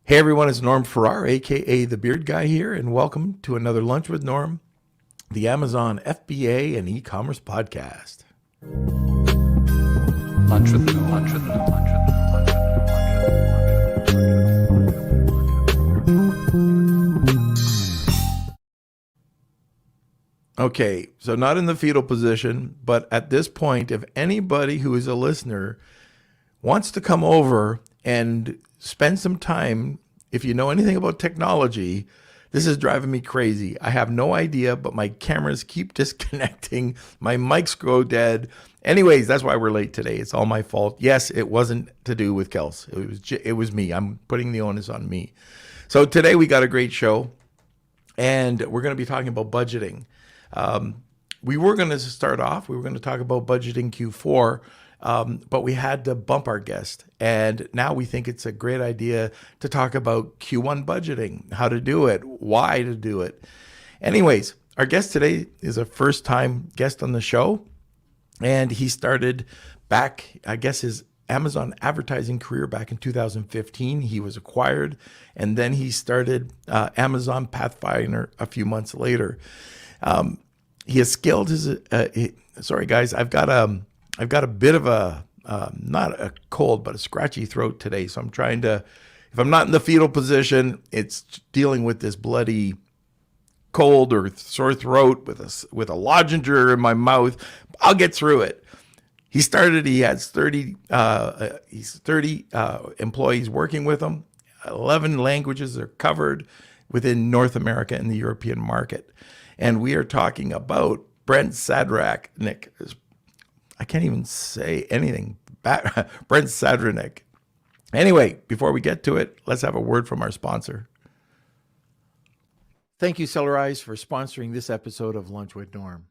Hey everyone, it's Norm Farrar, aka the Beard Guy here, and welcome to another Lunch with Norm, the Amazon FBA and e-commerce podcast. Lunch with Norm. Lunch with Norm. Lunch with Norm. Okay, so not in the fetal position, but at this point, if anybody who is a listener wants to come over and spend some time, if you know anything about technology, this is driving me crazy. I have no idea, but my cameras keep disconnecting. My mics go dead. Anyways, that's why we're late today. It's all my fault. Yes, it wasn't to do with Kels. It was me. I'm putting the onus on me. So today we got a great show, and we're going to be talking about budgeting. We were going to start off. We were going to talk about budgeting Q4. But we had to bump our guest, and now we think it's a great idea to talk about Q1 budgeting, how to do it, why to do it. Anyways, our guest today is a first-time guest on the show, and he started back, I guess, his Amazon advertising career back in 2015. He was acquired, and then he started Amazon Pathfinder a few months later. He has scaled his, sorry guys, I've got a bit of a, not a cold, but a scratchy throat today. So I'm trying to, if I'm not in the fetal position, it's dealing with this bloody cold or sore throat with a lozenger in my mouth. I'll get through it. He has 30 employees working with him. 11 languages are covered within North America and the European market. And we are talking about Brent Zahradnik. I can't even say anything. Brent Zahradnik. Anyway, before we get to it, let's have a word from our sponsor. Thank you, Sellerize, for sponsoring this episode of Lunch with Norm.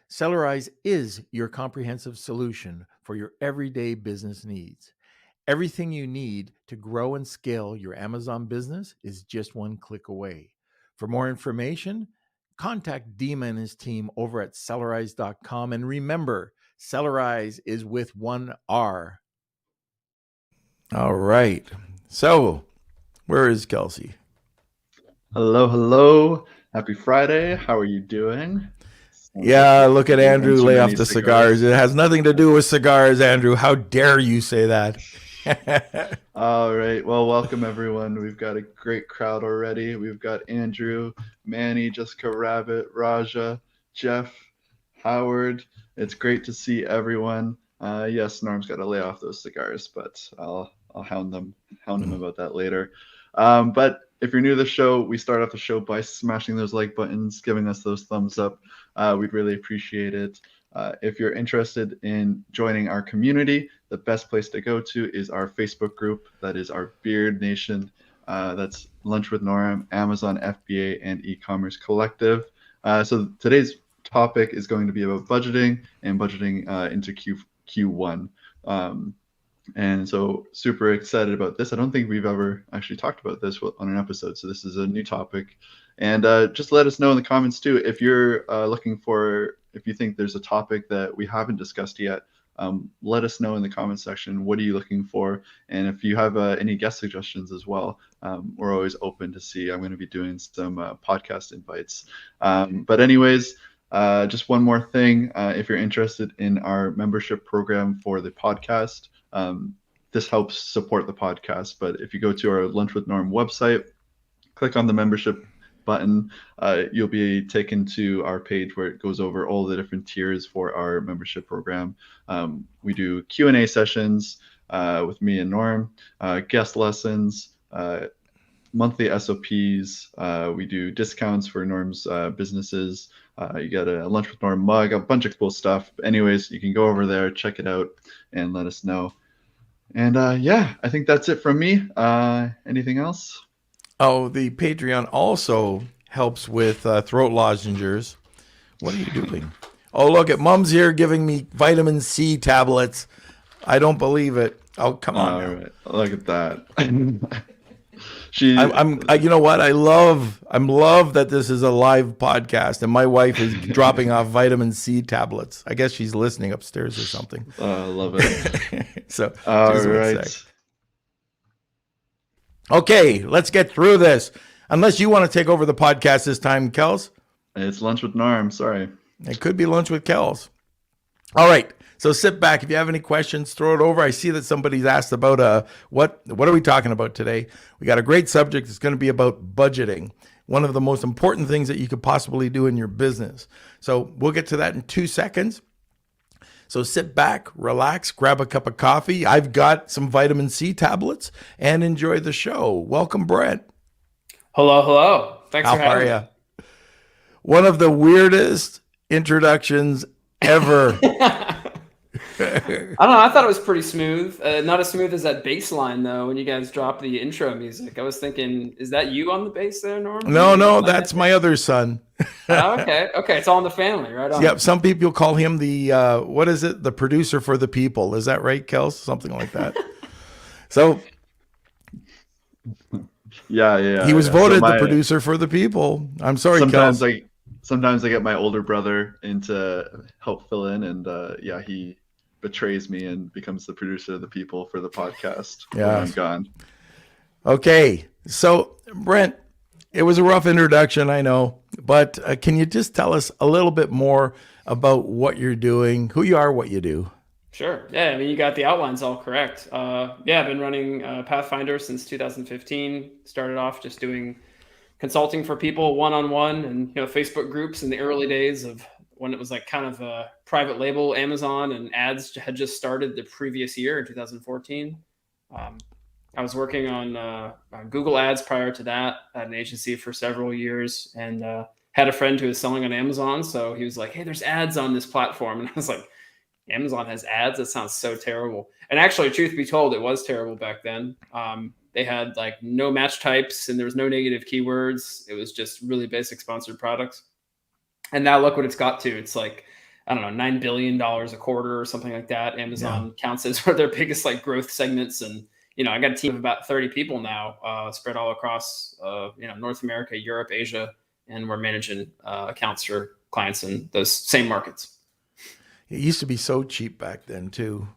Sellerize is your comprehensive solution for your everyday business needs. Everything you need to grow and scale your Amazon business is just one click away. For more information, contact Dima and his team over at Sellerize.com. And remember, Sellerize is with one R. All right. So, where is Kelsey? Hello. Happy Friday. How are you doing? Yeah, look at Andrew lay off the cigars. It has nothing to do with cigars, Andrew. How dare you say that? All right. Well, welcome everyone. We've got a great crowd already. We've got Andrew, Manny, Jessica Rabbit, Raja, Jeff, Howard. It's great to see everyone. Yes, Norm's got to lay off those cigars, but I'll hound him about that later. But if you're new to the show, we start off the show by smashing those like buttons, giving us those thumbs up. We'd really appreciate it. If you're interested in joining our community, the best place to go to is our Facebook group. That is our Beard Nation. That's Lunch with Norm, Amazon FBA, and e-commerce collective. So today's topic is going to be about budgeting and budgeting into Q1. And so super excited about this. I don't think we've ever actually talked about this on an episode, so this is a new topic. And just let us know in the comments too if you're if you think there's a topic that we haven't discussed yet. Let us know in the comment section. What are you looking for? And if you have any guest suggestions as well, we're always open to see. I'm going to be doing some podcast invites. But anyways, just one more thing. If you're interested in our membership program for the podcast, this helps support the podcast. But if you go to our Lunch with Norm website, click on the membership button, you'll be taken to our page where it goes over all the different tiers for our membership program. We do Q&A sessions with me and Norm, guest lessons, monthly SOPs. We do discounts for Norm's businesses. You get a Lunch with Norm mug, a bunch of cool stuff. Anyways, you can go over there, check it out, and let us know. And yeah, I think that's it from me. Anything else? Oh, the Patreon also helps with throat lozenges. What are you doing? Oh, look at Mom's here giving me vitamin C tablets. I don't believe it. Oh, come on. All right. Look at that. You know what? I love that this is a live podcast, and my wife is dropping off vitamin C tablets. I guess she's listening upstairs or something. I love it. So, all right. Okay, let's get through this. Unless you want to take over the podcast this time, Kels. It's lunch with Norm. Sorry. It could be lunch with Kels. All right. So sit back. If you have any questions, throw it over. I see that somebody's asked about what are we talking about today? We got a great subject. It's going to be about budgeting, one of the most important things that you could possibly do in your business. So we'll get to that in 2 seconds. So sit back, relax, grab a cup of coffee. I've got some vitamin C tablets, and enjoy the show. Welcome, Brent. Hello. Thanks How for having are me. you? One of the weirdest introductions ever. I don't know. I thought it was pretty smooth. Not as smooth as that bass line, though, when you guys dropped the intro music. I was thinking, is that you on the bass there, Norm? No, that's my other son. Okay. It's all in the family, right on. Yep. Some people call him the, what is it? The producer for the people. Is that right, Kels? Something like that. So Yeah. he was So voted the producer for the people. I'm sorry, Kels. Sometimes I get my older brother in to help fill in, and he betrays me and becomes the producer of the people for the podcast when I'm gone. Okay. So, Brent, it was a rough introduction, I know, but can you just tell us a little bit more about what you're doing, who you are, what you do? Sure. Yeah, I mean, you got the outlines all correct. I've been running Pathfinder since 2015. Started off just doing consulting for people one-on-one and, Facebook groups in the early days of when it was like kind of a private label. Amazon and ads had just started the previous year in 2014. I was working on Google ads prior to that at an agency for several years, and had a friend who was selling on Amazon. So he was like, hey, there's ads on this platform. And I was like, Amazon has ads? That sounds so terrible. And actually, truth be told, it was terrible back then. They had like no match types and there was no negative keywords. It was just really basic sponsored products. And now look what it's got to. It's like, I don't know, $9 billion a quarter or something like that. Amazon counts as one of their biggest like growth segments. And, I got a team of about 30 people now spread all across, North America, Europe, Asia, and we're managing accounts for clients in those same markets. It used to be so cheap back then too.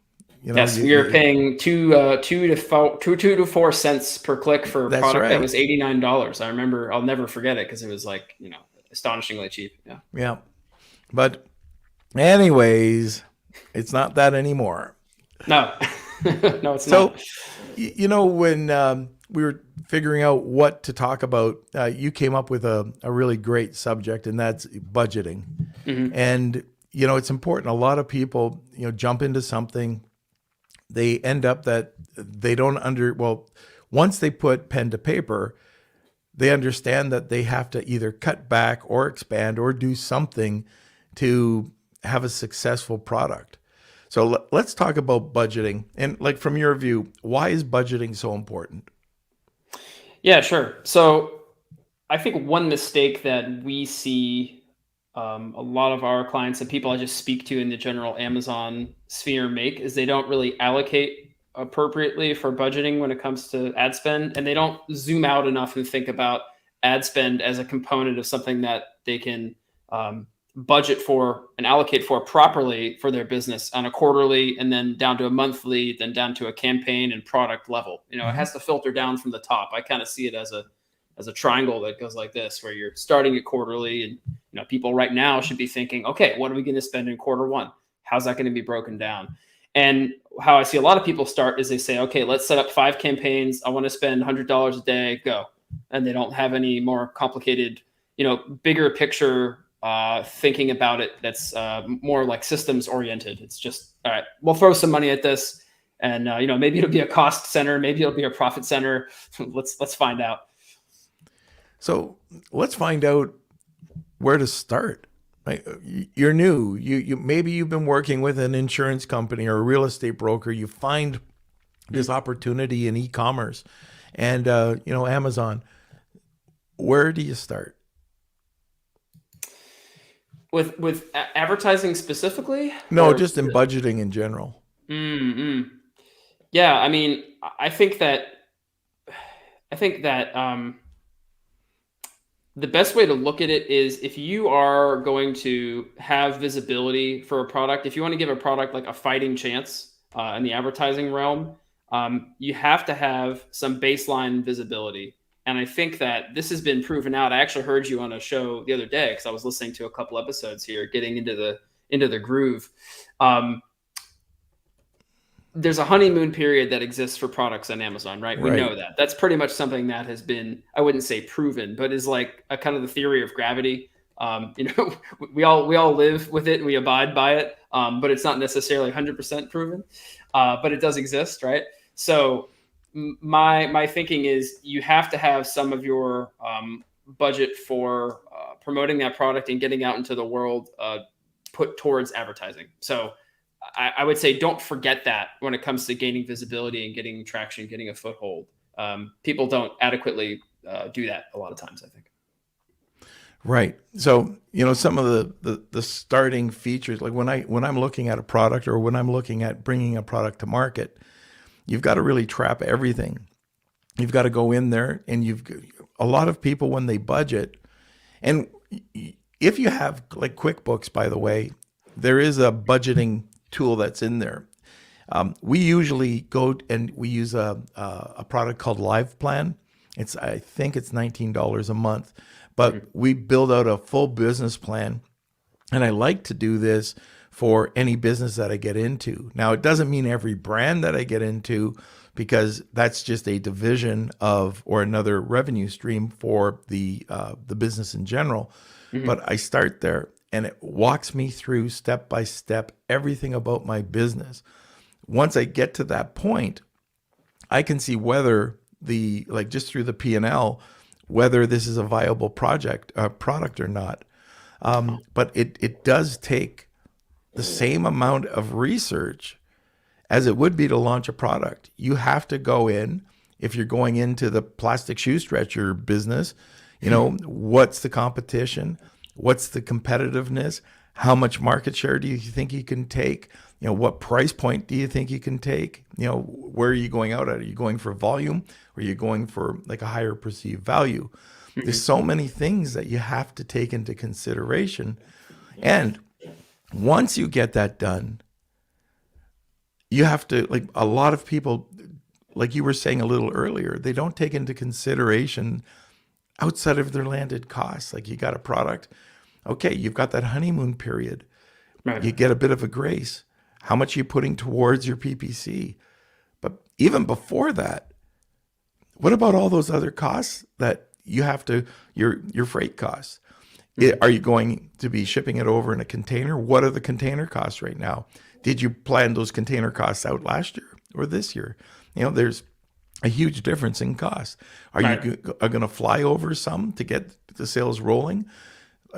Yes, we were paying 2 to 4 cents per click for a product that was $89. I remember, I'll never forget it because it was like, astonishingly cheap. Yeah. But anyways, it's not that anymore. No, no, it's not. So, when we were figuring out what to talk about, you came up with a really great subject, and that's budgeting. Mm-hmm. And, it's important. A lot of people, jump into something. They end up that they don't once they put pen to paper, they understand that they have to either cut back or expand or do something to have a successful product. So let's talk about budgeting. And like from your view, why is budgeting so important? Yeah, sure. So I think one mistake that we see a lot of our clients and people I just speak to in the general Amazon sphere make is they don't really allocate appropriately for budgeting when it comes to ad spend, and they don't zoom out enough and think about ad spend as a component of something that they can budget for and allocate for properly for their business on a quarterly, and then down to a monthly, then down to a campaign and product level. It has to filter down from the top. I kind of see it as a triangle that goes like this, where you're starting at quarterly, and people right now should be thinking, okay, what are we going to spend in quarter one? How's that going to be broken down? And how I see a lot of people start is they say, okay, let's set up 5 campaigns. I want to spend $100 a day, go. And they don't have any more complicated, bigger picture thinking about it. That's more like systems oriented. It's just, all right, we'll throw some money at this, and maybe it'll be a cost center, maybe it'll be a profit center. Let's find out. So let's find out where to start. You're new. You maybe you've been working with an insurance company or a real estate broker. You find this opportunity in e-commerce and Amazon. Where do you start? With advertising specifically? No, just in budgeting in general. Mm-hmm. Yeah, I mean, I think that the best way to look at it is if you are going to have visibility for a product, if you want to give a product like a fighting chance in the advertising realm, you have to have some baseline visibility. And I think that this has been proven out. I actually heard you on a show the other day because I was listening to a couple episodes here, getting into the groove. There's a honeymoon period that exists for products on Amazon, right? We Right. know that. That's pretty much something that has been, I wouldn't say proven, but is like a kind of the theory of gravity. We all live with it and we abide by it, but it's not necessarily 100% proven, but it does exist, right? So my thinking is you have to have some of your budget for promoting that product and getting out into the world put towards advertising. So I would say don't forget that when it comes to gaining visibility and getting traction, getting a foothold. People don't adequately do that a lot of times, I think. Right. So, some of the starting features, like when I'm looking at a product or when I'm looking at bringing a product to market, you've got to really trap everything. You've got to go in there, and a lot of people, when they budget, and if you have like QuickBooks, by the way, there is a budgeting tool that's in there. We usually go and we use a product called Live Plan. I think it's $19 a month, but we build out a full business plan. And I like to do this for any business that I get into. Now, it doesn't mean every brand that I get into, because that's just a division of or another revenue stream for the business in general. But I start there, and it walks me through step by step everything about my business. Once I get to that point, I can see whether just through the P&L, whether this is a viable product or not. But it does take the same amount of research as it would be to launch a product. You have to go in, if you're going into the plastic shoe stretcher business, what's the competition? What's the competitiveness? How much market share do you think you can take? What price point do you think you can take? Where are you going out at? Are you going for volume, or are you going for like a higher perceived value? There's so many things that you have to take into consideration. And once you get that done, you have to, like a lot of people, like you were saying a little earlier, they don't take into consideration outside of their landed costs. Like you got a product, okay, you've got that honeymoon period. Right. You get a bit of a grace. How much are you putting towards your PPC? But even before that, what about all those other costs that you have to, your freight costs? Are you going to be shipping it over in a container? What are the container costs right now? Did you plan those container costs out last year or this year? There's a huge difference in cost. Are you going to fly over some to get the sales rolling?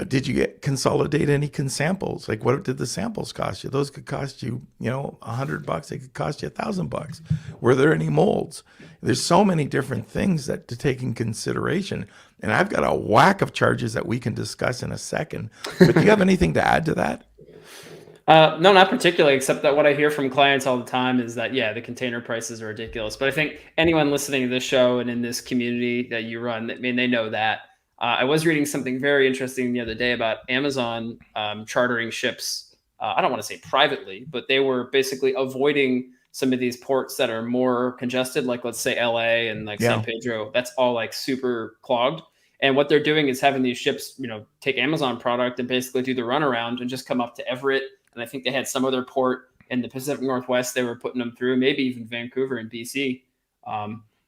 Did you consolidate any samples? Like, what did the samples cost you? Those could cost you, $100. They could cost you $1,000. Were there any molds? There's so many different things that to take in consideration. And I've got a whack of charges that we can discuss in a second. But do you have anything to add to that? No, not particularly, except that what I hear from clients all the time is that, the container prices are ridiculous. But I think anyone listening to this show and in this community that you run, they know that. I was reading something very interesting the other day about Amazon chartering ships. I don't want to say privately, but they were basically avoiding some of these ports that are more congested, like let's say LA and like San Pedro. That's all like super clogged. And what they're doing is having these ships, take Amazon product and basically do the runaround and just come up to Everett. And I think they had some other port in the Pacific Northwest they were putting them through, maybe even Vancouver and BC.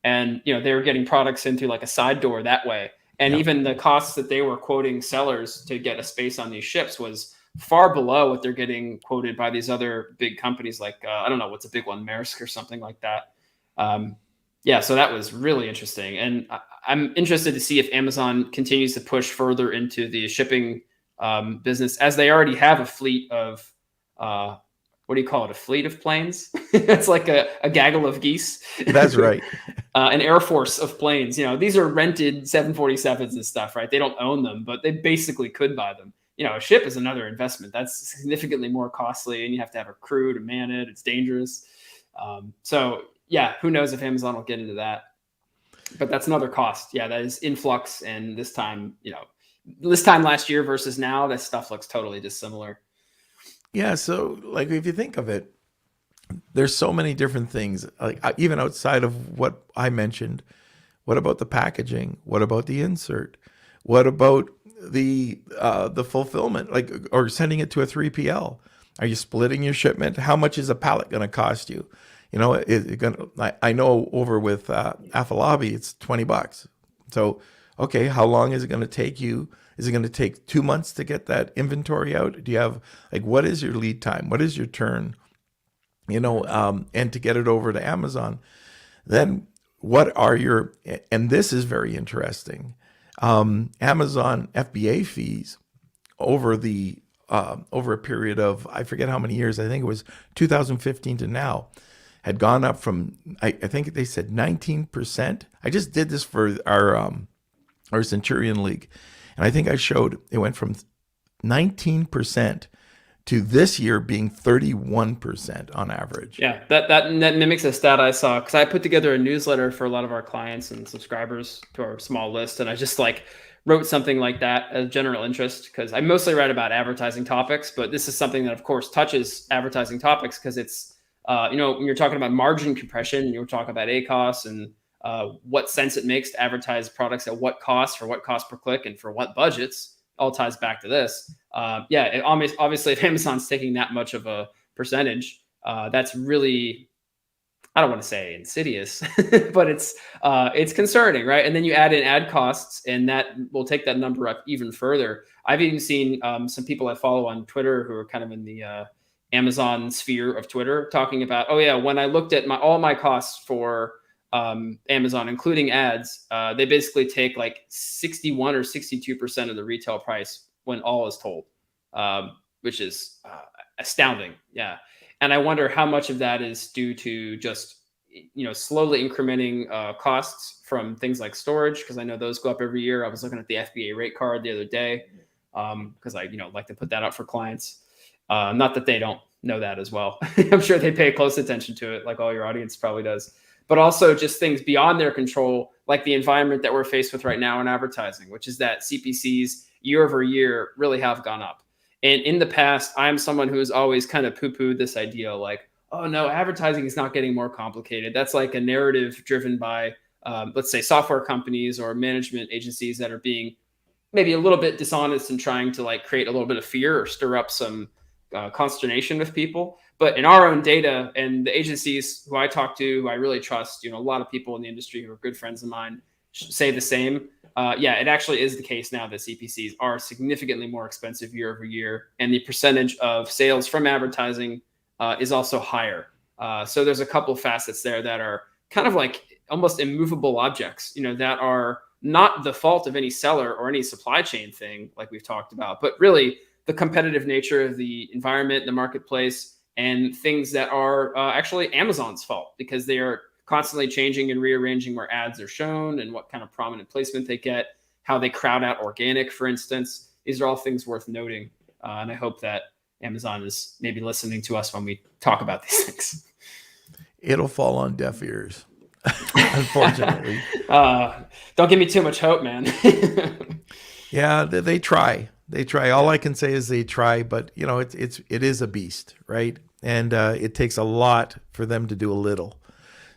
And they were getting products into like a side door that way. And even the costs that they were quoting sellers to get a space on these ships was far below what they're getting quoted by these other big companies like, I don't know, what's a big one, Maersk or something like that. So that was really interesting. And I'm interested to see if Amazon continues to push further into the shipping business, as they already have a fleet of, what do you call it? A fleet of planes? It's like a gaggle of geese. That's right. An air force of planes. These are rented 747s and stuff, right? They don't own them, but they basically could buy them. A ship is another investment. That's significantly more costly, and you have to have a crew to man it. It's dangerous. Who knows if Amazon will get into that? But that's another cost. Yeah, that is influx. And this time last year versus now, that stuff looks totally dissimilar. Yeah. So like, if you think of it, there's so many different things, like even outside of what I mentioned. What about the packaging? What about the insert? What about the fulfillment, like, or sending it to a 3PL? Are you splitting your shipment? How much is a pallet going to cost you? You know, I know over with Afalabi, it's $20. So, okay, how long is it going to take you? Is it going to take 2 months to get that inventory out? Do you have, like, what is your lead time? What is your turn? You know, and to get it over to Amazon, then what are your, and this is very interesting, Amazon FBA fees over the over a period of, I forget how many years, I think it was 2015 to now, had gone up from, I think they said 19%. I just did this for our Centurion League, and I think I showed it went from 19% to this year being 31% on average. Yeah, that mimics a stat I saw, because I put together a newsletter for a lot of our clients and subscribers to our small list, and I just like wrote something like that as general interest, because I mostly write about advertising topics, but this is something that of course touches advertising topics, because it's you know, when you're talking about margin compression, you're talking about ACOS and what sense it makes to advertise products at what cost, for what cost per click, and for what budgets. All ties back to this. Yeah, obviously, if Amazon's taking that much of a percentage, that's really, I don't want to say insidious, but it's concerning, right? And then you add in ad costs, and that will take that number up even further. I've even seen some people I follow on Twitter who are kind of in the Amazon sphere of Twitter talking about, oh yeah, when I looked at all my costs for Amazon, including ads, they basically take like 61 or 62% of the retail price when all is told, which is astounding. Yeah. And I wonder how much of that is due to just, you know, slowly incrementing costs from things like storage, because I know those go up every year. I was looking at the FBA rate card the other day, because I, you know, like to put that out for clients. Not that they don't know that as well. I'm sure they pay close attention to it, like all your audience probably does. But also just things beyond their control, like the environment that we're faced with right now in advertising, which is that CPCs year over year really have gone up. And in the past, I'm someone who has always kind of poo-pooed this idea, like, oh no, advertising is not getting more complicated. That's like a narrative driven by, let's say, software companies or management agencies that are being maybe a little bit dishonest and trying to like create a little bit of fear or stir up some consternation with people. But in our own data, and the agencies who I talk to, who I really trust, you know, a lot of people in the industry who are good friends of mine say the same. Yeah, it actually is the case now that CPCs are significantly more expensive year over year, and the percentage of sales from advertising is also higher. So there's a couple of facets there that are kind of like almost immovable objects, you know, that are not the fault of any seller or any supply chain thing like we've talked about, but really the competitive nature of the environment, the marketplace, and things that are actually Amazon's fault, because they are constantly changing and rearranging where ads are shown and what kind of prominent placement they get, how they crowd out organic, for instance. These are all things worth noting. And I hope that Amazon is maybe listening to us when we talk about these things. It'll fall on deaf ears, unfortunately. Don't give me too much hope, man. Yeah, they try. They try. All I can say is they try, but you know, it is a beast, right? And it takes a lot for them to do a little.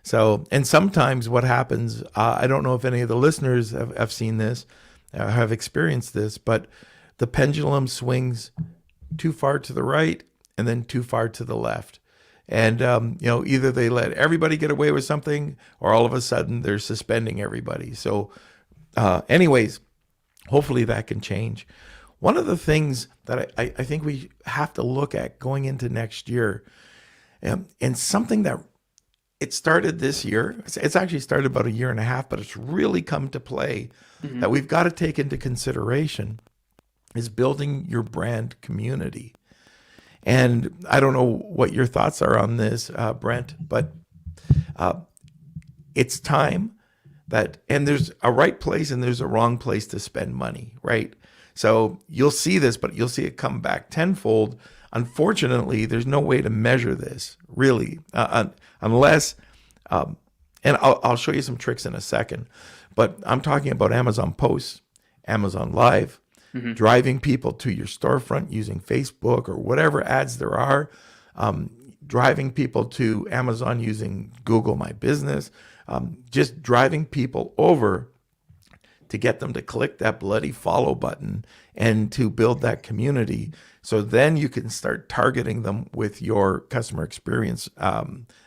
So, and sometimes what happens, I don't know if any of the listeners have seen this, have experienced this, but the pendulum swings too far to the right and then too far to the left. And, you know, either they let everybody get away with something, or all of a sudden they're suspending everybody. So anyways, hopefully that can change. One of the things that I think we have to look at going into next year, and something that it started this year, it's actually started about a year and a half, but it's really come to play, that we've got to take into consideration, is building your brand community. And I don't know what your thoughts are on this, Brent, but it's time that, and there's a right place and there's a wrong place to spend money, right? So you'll see this, but you'll see it come back tenfold. Unfortunately, there's no way to measure this, really, unless, and I'll show you some tricks in a second, but I'm talking about Amazon Posts, Amazon Live, driving people to your storefront using Facebook or whatever ads there are. driving people to Amazon using Google My Business, just driving people over to get them to click that bloody follow button and to build that community. So then you can start targeting them with your customer experience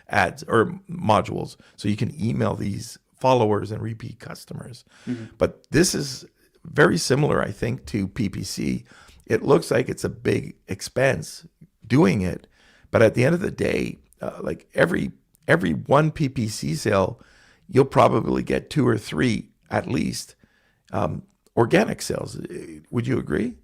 ads or modules. So you can email these followers and repeat customers. But this is very similar, I think, to PPC. It looks like it's a big expense doing it, but at the end of the day, like every one PPC sale, you'll probably get 2 or 3 at least organic sales. Would you agree?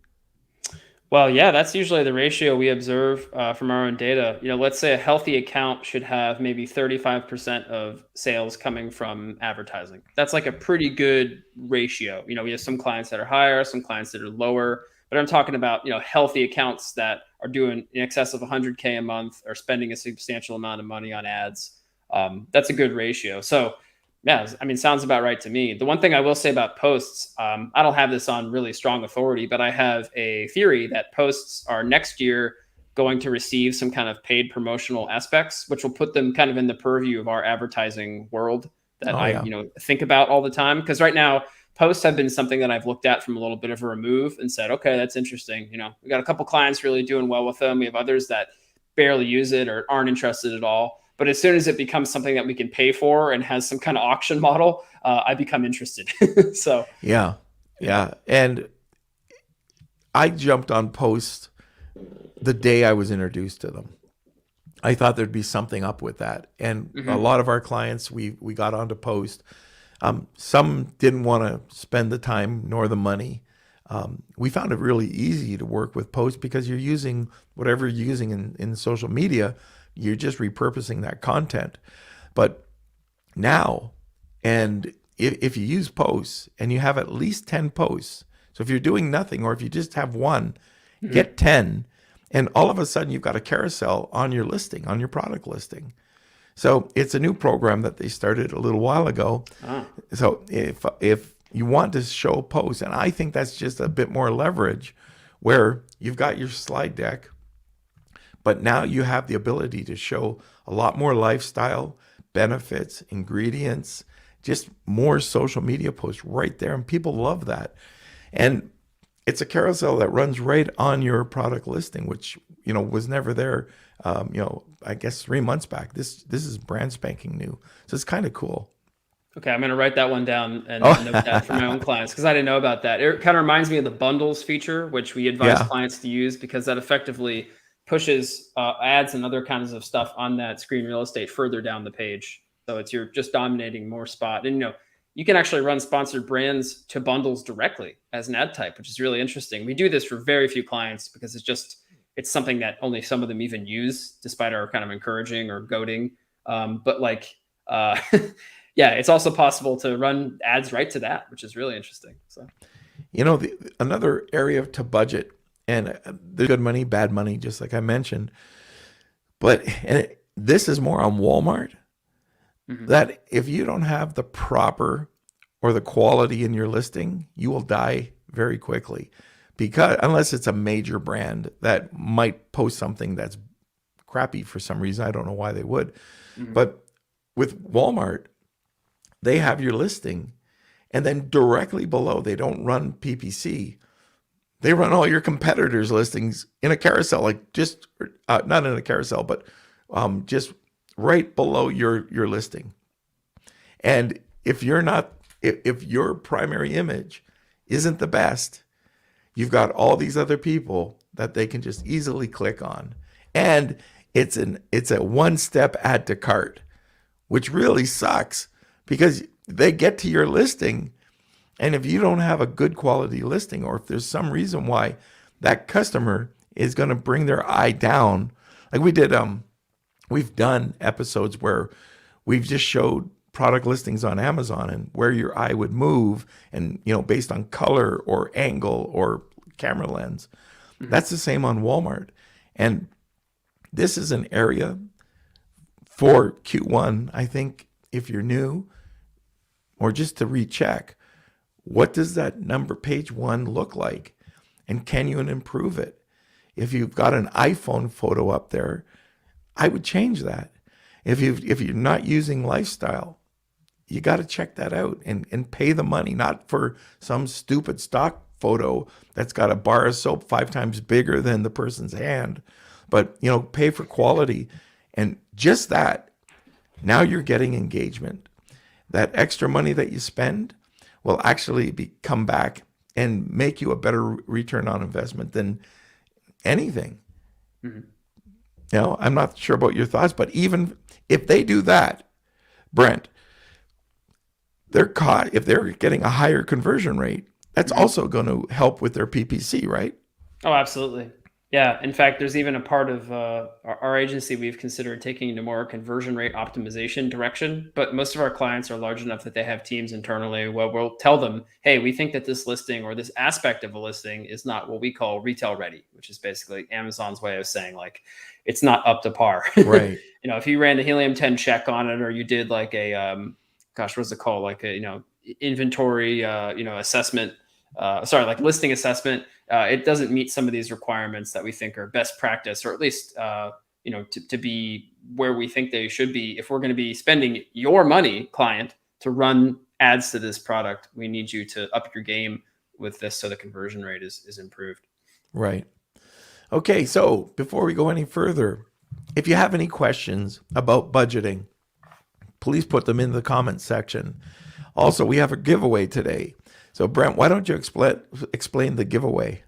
Well, yeah, that's usually the ratio we observe from our own data. Let's say a healthy account should have maybe 35% of sales coming from advertising. That's like a pretty good ratio. We have some clients that are higher, some clients that are lower, but I'm talking about, healthy accounts that are doing in excess of 100K a month or spending a substantial amount of money on ads. That's a good ratio. So yeah, I mean, sounds about right to me. The one thing I will say about posts, I don't have this on really strong authority, but I have a theory that posts are next year going to receive some kind of paid promotional aspects, which will put them kind of in the purview of our advertising world that I think about all the time. Because right now, posts have been something that I've looked at from a little bit of a remove and said, okay, that's interesting. We got a couple clients really doing well with them. We have others that barely use it or aren't interested at all. But as soon as it becomes something that we can pay for and has some kind of auction model, I become interested. So yeah. And I jumped on posts the day I was introduced to them. I thought there'd be something up with that. And a lot of our clients, we got onto post. Some didn't want to spend the time nor the money. We found it really easy to work with post because you're using whatever you're using in social media. You're just repurposing that content. But now, and if you use posts and you have at least 10 posts, so if you're doing nothing or if you just have one, get 10, and all of a sudden you've got a carousel on your listing, on your product listing. So it's a new program that they started a little while ago. So if you want to show posts, and I think that's just a bit more leverage where you've got your slide deck, but now you have the ability to show a lot more lifestyle, benefits, ingredients, just more social media posts right there. And people love that. And it's a carousel that runs right on your product listing, which, was never there, I guess 3 months back. This is brand spanking new. So it's kind of cool. Okay, I'm going to write that one down and note that for my own clients because I didn't know about that. It kind of reminds me of the bundles feature, which we advise clients to use because that effectively pushes ads and other kinds of stuff on that screen real estate further down the page. So you're just dominating more spot. And, you can actually run sponsored brands to bundles directly as an ad type, which is really interesting. We do this for very few clients because it's something that only some of them even use despite our kind of encouraging or goading. It's also possible to run ads right to that, which is really interesting. So, another area to budget, and there's good money, bad money, just like I mentioned. But this is more on Walmart, that if you don't have the proper or the quality in your listing, you will die very quickly. Because unless it's a major brand that might post something that's crappy for some reason, I don't know why they would. But with Walmart, they have your listing, and then directly below, they don't run PPC. They run all your competitors' listings in a carousel, like just not in a carousel, but just right below your listing. And if your primary image isn't the best, you've got all these other people that they can just easily click on, and it's a one-step add to cart, which really sucks because they get to your listing. And if you don't have a good quality listing, or if there's some reason why that customer is going to bring their eye down, like we've done episodes where we've just showed product listings on Amazon and where your eye would move, and based on color or angle or camera lens. That's the same on Walmart. And this is an area for Q1, I think, if you're new, or just to recheck. What does that number, page 1, look like? And can you improve it? If you've got an iPhone photo up there, I would change that. If you're not using lifestyle, you got to check that out and pay the money, not for some stupid stock photo that's got a bar of soap 5 times bigger than the person's hand, but pay for quality. And just that, now you're getting engagement. That extra money that you spend will actually come back and make you a better return on investment than anything. Mm-hmm. I'm not sure about your thoughts, but even if they do that, Brent, they're caught. If they're getting a higher conversion rate, that's also going to help with their PPC, right? Oh, absolutely. Yeah. In fact, there's even a part of our agency we've considered taking into more conversion rate optimization direction. But most of our clients are large enough that they have teams internally where we'll tell them, hey, we think that this listing or this aspect of a listing is not what we call retail ready, which is basically Amazon's way of saying like it's not up to par. Right. If you ran the Helium 10 check on it, or you did like a what's it called? Like a inventory assessment. Like listing assessment. It doesn't meet some of these requirements that we think are best practice, or at least to be where we think they should be. If we're going to be spending your money, client, to run ads to this product, we need you to up your game with this so the conversion rate is improved. Right. Okay, so before we go any further, if you have any questions about budgeting, please put them in the comments section. Also, we have a giveaway today. So Brent, why don't you explain the giveaway?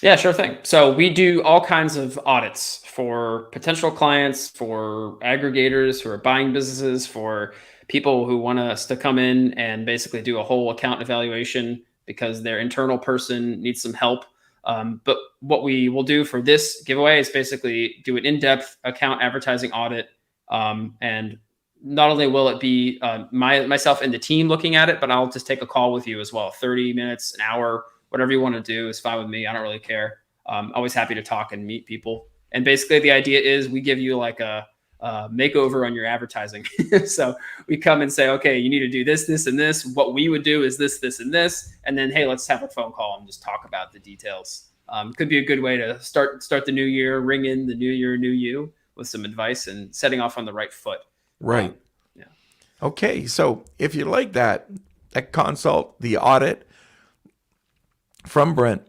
Yeah, sure thing. So we do all kinds of audits for potential clients, for aggregators who are buying businesses, for people who want us to come in and basically do a whole account evaluation because their internal person needs some help. But what we will do for this giveaway is basically do an in-depth account advertising audit. And not only will it be myself and the team looking at it, but I'll just take a call with you as well. 30 minutes, an hour, whatever you want to do is fine with me. I don't really care. Always happy to talk and meet people. And basically the idea is we give you like a makeover on your advertising. So we come and say, okay, you need to do this, this, and this. What we would do is this, this, and this. And then, hey, let's have a phone call and just talk about the details. Could be a good way to start the new year, ring in the new year, new you with some advice and setting off on the right foot. Right. Yeah. Okay. So if you like that consult, the audit from Brent,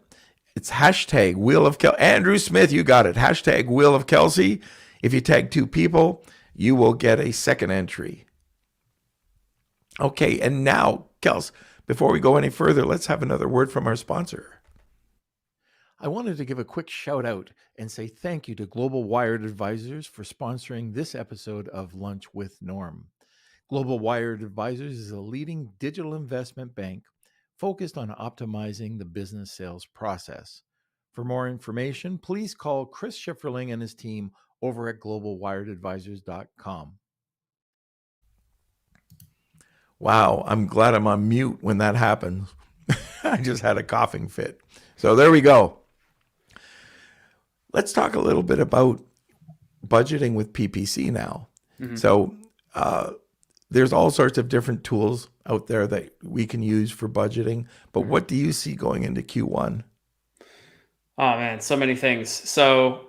it's hashtag Wheel of Kelsey. Andrew Smith, you got it. Hashtag Wheel of Kelsey. If you tag 2 people, you will get a second entry. Okay. And now, Kels, before we go any further, let's have another word from our sponsor. I wanted to give a quick shout out and say thank you to Global Wired Advisors for sponsoring this episode of Lunch with Norm. Global Wired Advisors is a leading digital investment bank focused on optimizing the business sales process. For more information, please call Chris Schifferling and his team over at globalwiredadvisors.com. Wow, I'm glad I'm on mute when that happens. I just had a coughing fit. So there we go. Let's talk a little bit about budgeting with PPC now. Mm-hmm. So there's all sorts of different tools out there that we can use for budgeting. But mm-hmm. What do you see going into Q1? Oh, man, so many things. So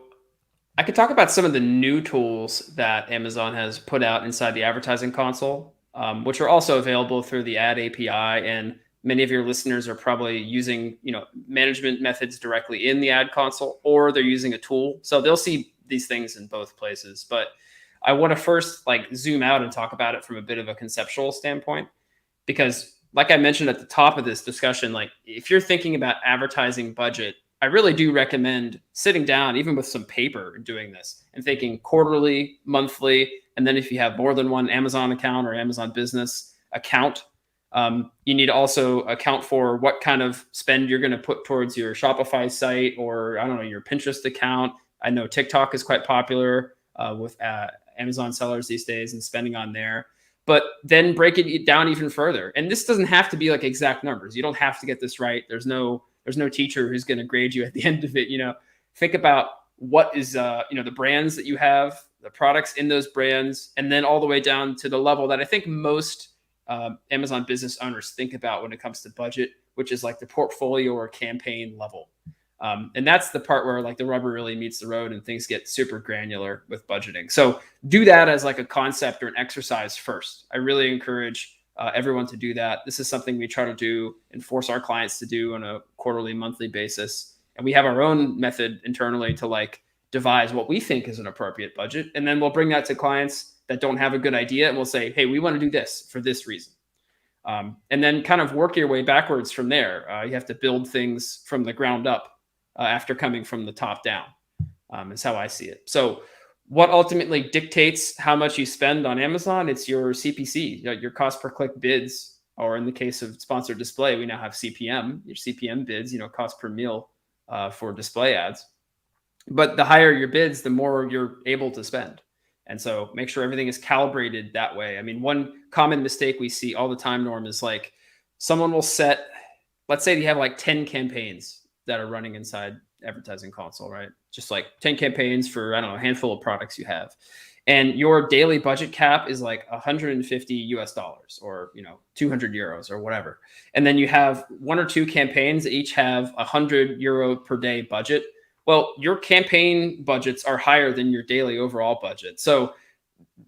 I could talk about some of the new tools that Amazon has put out inside the advertising console, which are also available through the ad API. And many of your listeners are probably using, management methods directly in the ad console, or they're using a tool. So they'll see these things in both places. But I want to first zoom out and talk about it from a bit of a conceptual standpoint, because like I mentioned at the top of this discussion, if you're thinking about advertising budget, I really do recommend sitting down, even with some paper, and doing this and thinking quarterly, monthly. And then if you have more than one Amazon account or Amazon business account, you need to also account for what kind of spend you're going to put towards your Shopify site, or your Pinterest account. I know TikTok is quite popular with Amazon sellers these days and spending on there. But then break it down even further. And this doesn't have to be exact numbers. You don't have to get this right. There's no teacher who's going to grade you at the end of it. Think about what is the brands that you have, the products in those brands, and then all the way down to the level that I think most Amazon business owners think about when it comes to budget, which is the portfolio or campaign level. And that's the part where like the rubber really meets the road and things get super granular with budgeting. So do that as like a concept or an exercise first. I really encourage everyone to do that. This is something we try to do and force our clients to do on a quarterly, monthly basis. And we have our own method internally to like devise what we think is an appropriate budget. And then we'll bring that to clients that don't have a good idea. And we'll say, hey, we want to do this for this reason. And then kind of work your way backwards from there. You have to build things from the ground up after coming from the top down, is how I see it. So what ultimately dictates how much you spend on Amazon? It's your CPC, your cost per click bids, or in the case of sponsored display, we now have CPM, your CPM bids, cost per meal for display ads. But the higher your bids, the more you're able to spend. And so make sure everything is calibrated that way. I mean, one common mistake we see all the time, Norm, is like someone will set, let's say you have like 10 campaigns that are running inside advertising console, right? Just like 10 campaigns for, I don't know, a handful of products you have. And your daily budget cap is like $150 or, 200 euros or whatever. And then you have one or two campaigns that each have €100 per day budget. Well, your campaign budgets are higher than your daily overall budget. So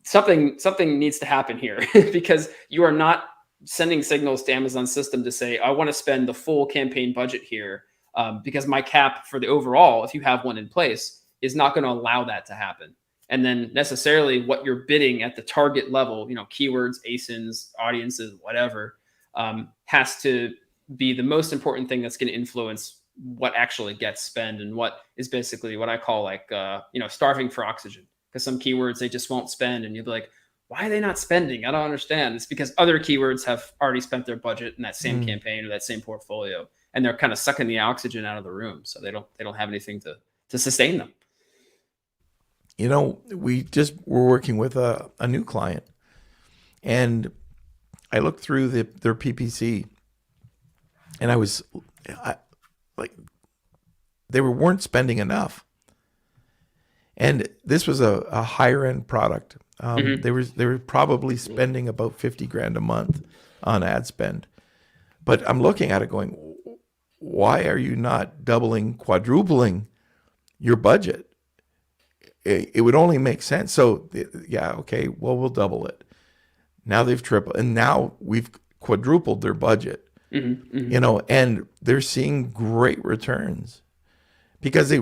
something needs to happen here because you are not sending signals to Amazon's system to say, I want to spend the full campaign budget here because my cap for the overall, if you have one in place, is not going to allow that to happen. And then necessarily what you're bidding at the target level, keywords, ASINs, audiences, whatever, has to be the most important thing that's going to influence what actually gets spent and what is basically what I call like, starving for oxygen, because some keywords they just won't spend. And you'll be like, why are they not spending? I don't understand. It's because other keywords have already spent their budget in that same campaign or that same portfolio. And they're kind of sucking the oxygen out of the room. So they don't have anything to sustain them. We just were working with a new client, and I looked through their PPC, and they weren't spending enough. And this was a higher end product. They were probably spending about $50,000 a month on ad spend. But I'm looking at it going, why are you not doubling, quadrupling your budget? It would only make sense. So yeah, okay, well, we'll double it. Now they've tripled, and now we've quadrupled their budget. And they're seeing great returns because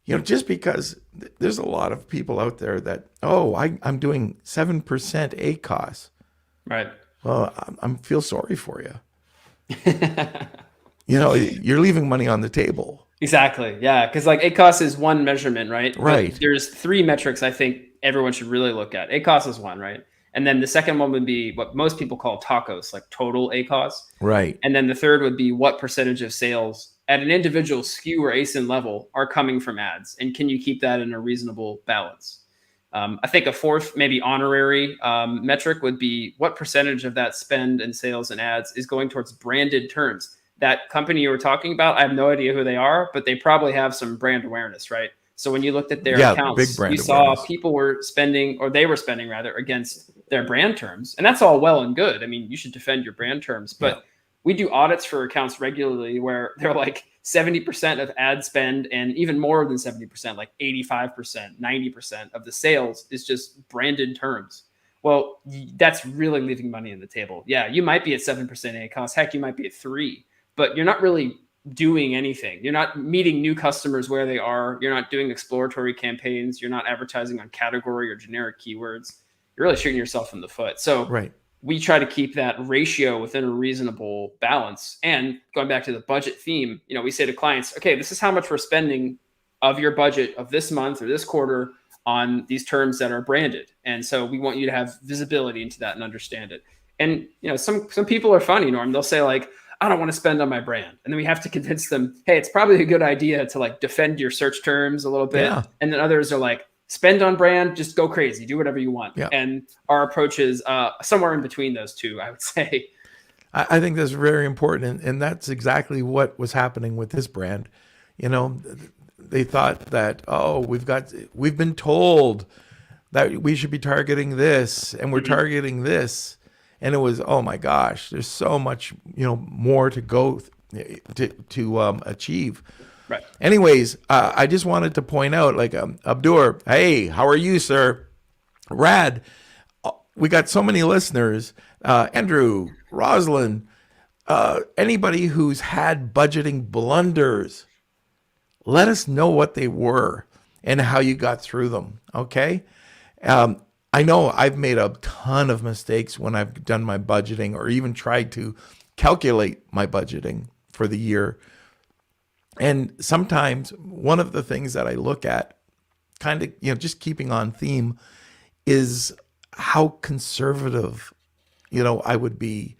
just because there's a lot of people out there that, I'm doing 7% ACOS. Right. Well, I feel sorry for you. You're leaving money on the table. Exactly. Yeah. Because like ACOS is one measurement, right? Right. But there's three metrics I think everyone should really look at. ACOS is one, right? And then the second one would be what most people call TACOS, like total ACOS. Right. And then the third would be what percentage of sales at an individual SKU or ASIN level are coming from ads. And can you keep that in a reasonable balance? I think a fourth, maybe honorary metric would be what percentage of that spend and sales and ads is going towards branded terms. That company you were talking about, I have no idea who they are, but they probably have some brand awareness, right? So when you looked at their accounts, you saw people were spending, or they were spending rather, against their brand terms. And that's all well and good. I mean, you should defend your brand terms, but we do audits for accounts regularly where they're like 70% of ad spend and even more than 70%, like 85%, 90% of the sales is just branded terms. Well, that's really leaving money on the table. Yeah, you might be at 7% ACOS. Heck, you might be at 3%, but you're not really doing anything. You're not meeting new customers where they are. You're not doing exploratory campaigns. You're not advertising on category or generic keywords. You're really shooting yourself in the foot. So we try to keep that ratio within a reasonable balance. And going back to the budget theme, we say to clients, okay, this is how much we're spending of your budget of this month or this quarter on these terms that are branded. And so we want you to have visibility into that and understand it. And, some people are funny, Norm. They'll say like, I don't want to spend on my brand. And then we have to convince them, hey, it's probably a good idea to like defend your search terms a little bit. Yeah. And then others are like, spend on brand, just go crazy, do whatever you want. Yeah. And our approach is somewhere in between those two, I would say. I think that's very important. And that's exactly what was happening with this brand. They thought that, we've been told that we should be targeting this and we're targeting this. And it was, oh my gosh, there's so much, more to go to achieve. Right. Anyways, I just wanted to point out, like, Abdur, hey, how are you, sir? Rad. We got so many listeners. Andrew, Rosalind, anybody who's had budgeting blunders, let us know what they were and how you got through them. Okay. I know I've made a ton of mistakes when I've done my budgeting or even tried to calculate my budgeting for the year. And sometimes one of the things that I look at, kind of, just keeping on theme, is how conservative, I would be,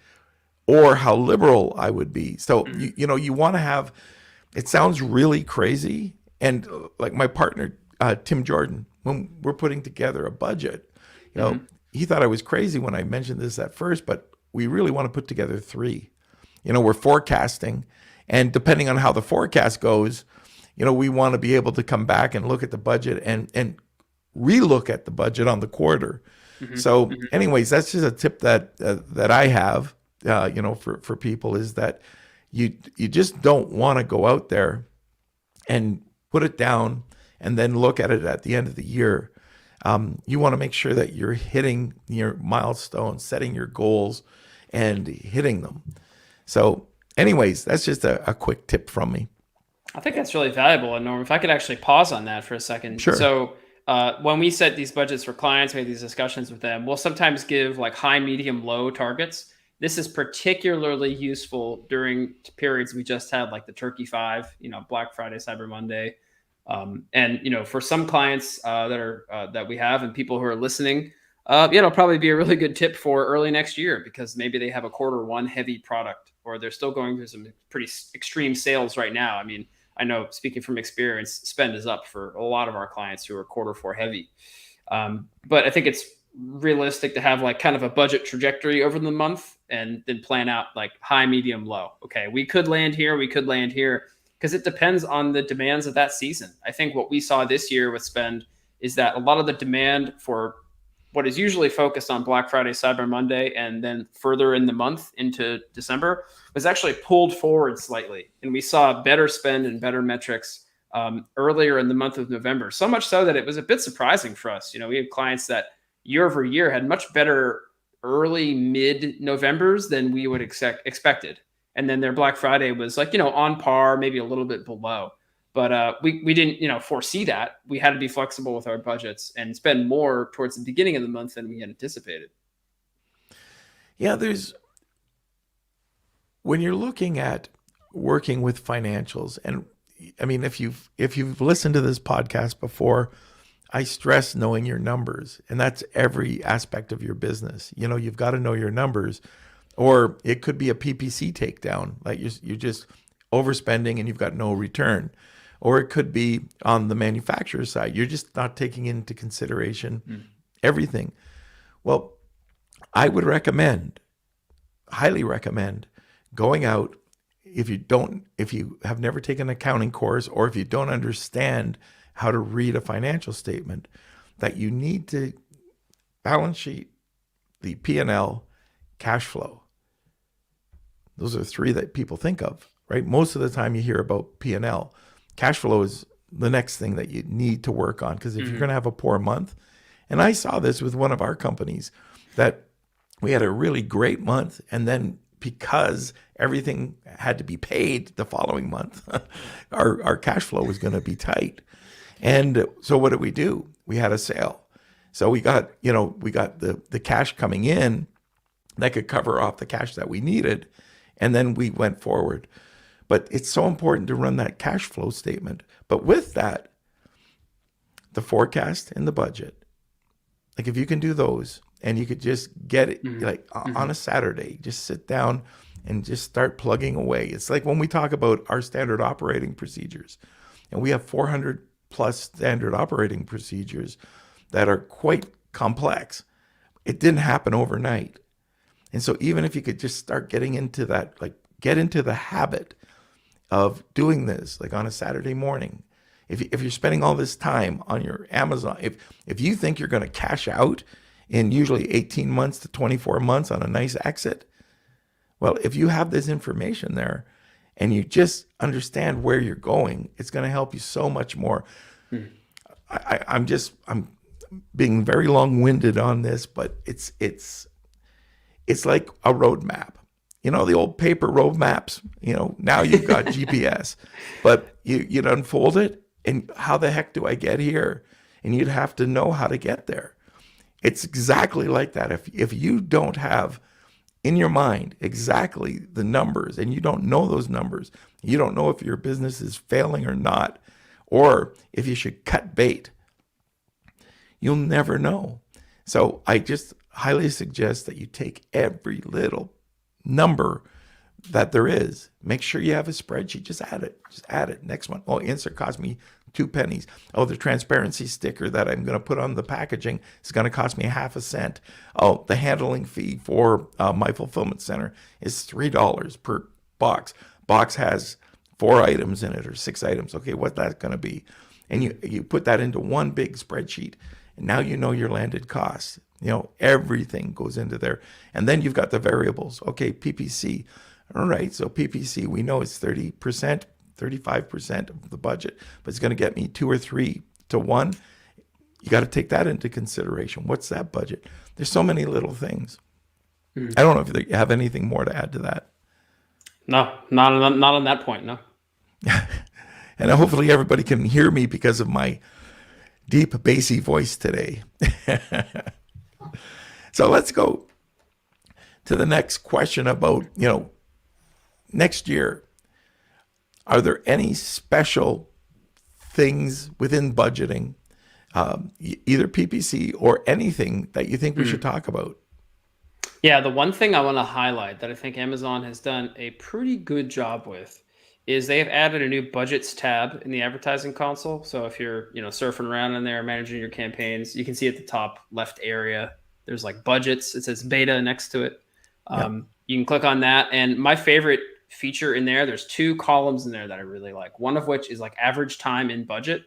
or how liberal I would be. So, you want to have, it sounds really crazy. And like my partner, Tim Jordan, when we're putting together a budget, he thought I was crazy when I mentioned this at first, but we really want to put together 3. We're forecasting, and depending on how the forecast goes, we want to be able to come back and look at the budget and relook at the budget on the quarter. So anyways, that's just a tip that I have, for people, is that you just don't want to go out there and put it down and then look at it at the end of the year. You want to make sure that you're hitting your milestones, setting your goals, and hitting them. So anyways, that's just a quick tip from me. I think that's really valuable. And Norm, if I could actually pause on that for a second. Sure. So when we set these budgets for clients, we have these discussions with them, we'll sometimes give like high, medium, low targets. This is particularly useful during periods we just had, like the Turkey 5, Black Friday, Cyber Monday. And for some clients that we have and people who are listening, it'll probably be a really good tip for early next year, because maybe they have a Q1 heavy product, or they're still going through some pretty extreme sales right now. I mean, I know, speaking from experience, spend is up for a lot of our clients who are Q4 heavy. But I think it's realistic to have like kind of a budget trajectory over the month and then plan out like high, medium, low. Okay, we could land here, because it depends on the demands of that season. I think what we saw this year with spend is that a lot of the demand for what is usually focused on Black Friday, Cyber Monday, and then further in the month into December was actually pulled forward slightly. And we saw better spend and better metrics earlier in the month of November. So much so that it was a bit surprising for us. We had clients that year over year had much better early mid-Novembers than we would expected. And then their Black Friday was like, on par, maybe a little bit below. But we didn't, foresee that. We had to be flexible with our budgets and spend more towards the beginning of the month than we had anticipated. Yeah, when you're looking at working with financials, and I mean, if you've listened to this podcast before, I stress knowing your numbers, and that's every aspect of your business. You've got to know your numbers, or it could be a PPC takedown, like you're just overspending and you've got no return. Or it could be on the manufacturer side. You're just not taking into consideration everything. Well, I would highly recommend going out, if you have never taken an accounting course, or if you don't understand how to read a financial statement, that you need to balance sheet, the P&L, cash flow. Those are 3 that people think of, right? Most of the time you hear about P&L. Cash flow is the next thing that you need to work on, because if you're going to have a poor month, and I saw this with one of our companies, that we had a really great month, and then because everything had to be paid the following month, our cash flow was going to be tight. And so what did we do? We had a sale. So we got the cash coming in that could cover off the cash that we needed, and then we went forward. But it's so important to run that cash flow statement. But with that, the forecast and the budget, like if you can do those and you could just get it on a Saturday, just sit down and just start plugging away. It's like when we talk about our standard operating procedures, and we have 400 plus standard operating procedures that are quite complex. It didn't happen overnight. And so even if you could just start getting into that, like get into the habit of doing this, like on a Saturday morning. If you're spending all this time on your Amazon, if you think you're going to cash out in usually 18 months to 24 months on a nice exit, well, if you have this information there and you just understand where you're going, it's going to help you so much more. I'm being very long-winded on this, but it's like a roadmap. You know, the old paper road maps, you know, now you've got GPS, but you'd unfold it, and how the heck do I get here? And you'd have to know how to get there. It's exactly like that. If you don't have in your mind exactly the numbers, and you don't know those numbers, you don't know if your business is failing or not, or if you should cut bait, you'll never know. So I just highly suggest that you take every little number that there is. Make sure you have a spreadsheet. Just add it. Just add it. Next one. Oh, insert cost me 2 pennies. Oh, the transparency sticker that I'm going to put on the packaging is going to cost me half a cent. Oh, the handling fee for my fulfillment center is $3 per box. Box has 4 items in it or 6 items. Okay, what's that going to be? And you put that into one big spreadsheet. And now you know your landed costs. You know, everything goes into there. And then you've got the variables. Okay, PPC. All right, so PPC, we know it's 30%, 35% of the budget, but it's going to get me 2 or 3 to 1. You got to take that into consideration. What's that budget? There's so many little things. I don't know if you have anything more to add to that. No, not on that point, no. And hopefully everybody can hear me because of my deep, bassy voice today. So let's go to the next question about, you know, next year. Are there any special things within budgeting, either PPC or anything that you think we should talk about? Yeah, the one thing I want to highlight that I think Amazon has done a pretty good job with is they have added a new budgets tab in the advertising console. So if you're, you know, surfing around in there, managing your campaigns, you can see at the top left area, there's like budgets. It says beta next to it. You can click on that. And my favorite feature in there, there's 2 columns in there that I really like. One of which is like average time in budget.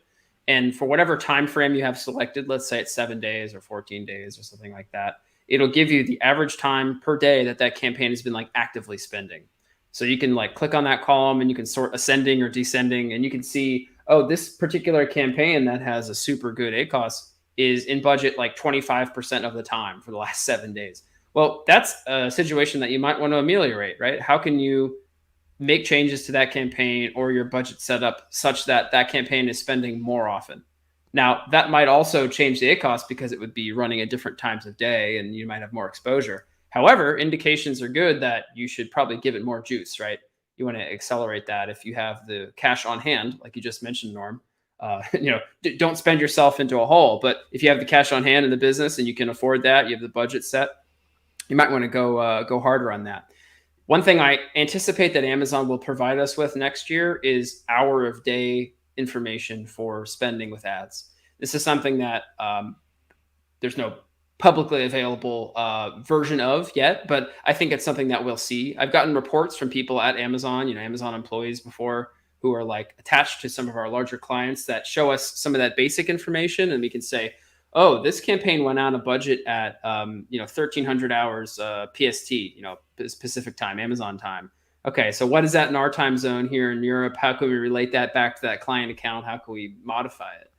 And for whatever time frame you have selected, let's say it's 7 days or 14 days or something like that, it'll give you the average time per day that campaign has been like actively spending. So you can like click on that column and you can sort ascending or descending, and you can see, oh, this particular campaign that has a super good ACOS is in budget like 25% of the time for the last 7 days. Well, that's a situation that you might want to ameliorate, right? How can you make changes to that campaign or your budget set up such that that campaign is spending more often? Now, that might also change the ACOS because it would be running at different times of day and you might have more exposure. However, indications are good that you should probably give it more juice, right? You want to accelerate that if you have the cash on hand, like you just mentioned, Norm. You know, don't spend yourself into a hole. But if you have the cash on hand in the business and you can afford that, you have the budget set, you might want to go harder on that. One thing I anticipate that Amazon will provide us with next year is hour of day information for spending with ads. This is something that there's no publicly available version of yet, but I think it's something that we'll see. I've gotten reports from people at Amazon, you know, Amazon employees before, who are like attached to some of our larger clients that show us some of that basic information, and we can say, oh, this campaign went out of budget at 1,300 hours PST, you know, Pacific time, Amazon time. Okay, so what is that in our time zone here in Europe? How can we relate that back to that client account? How can we modify it?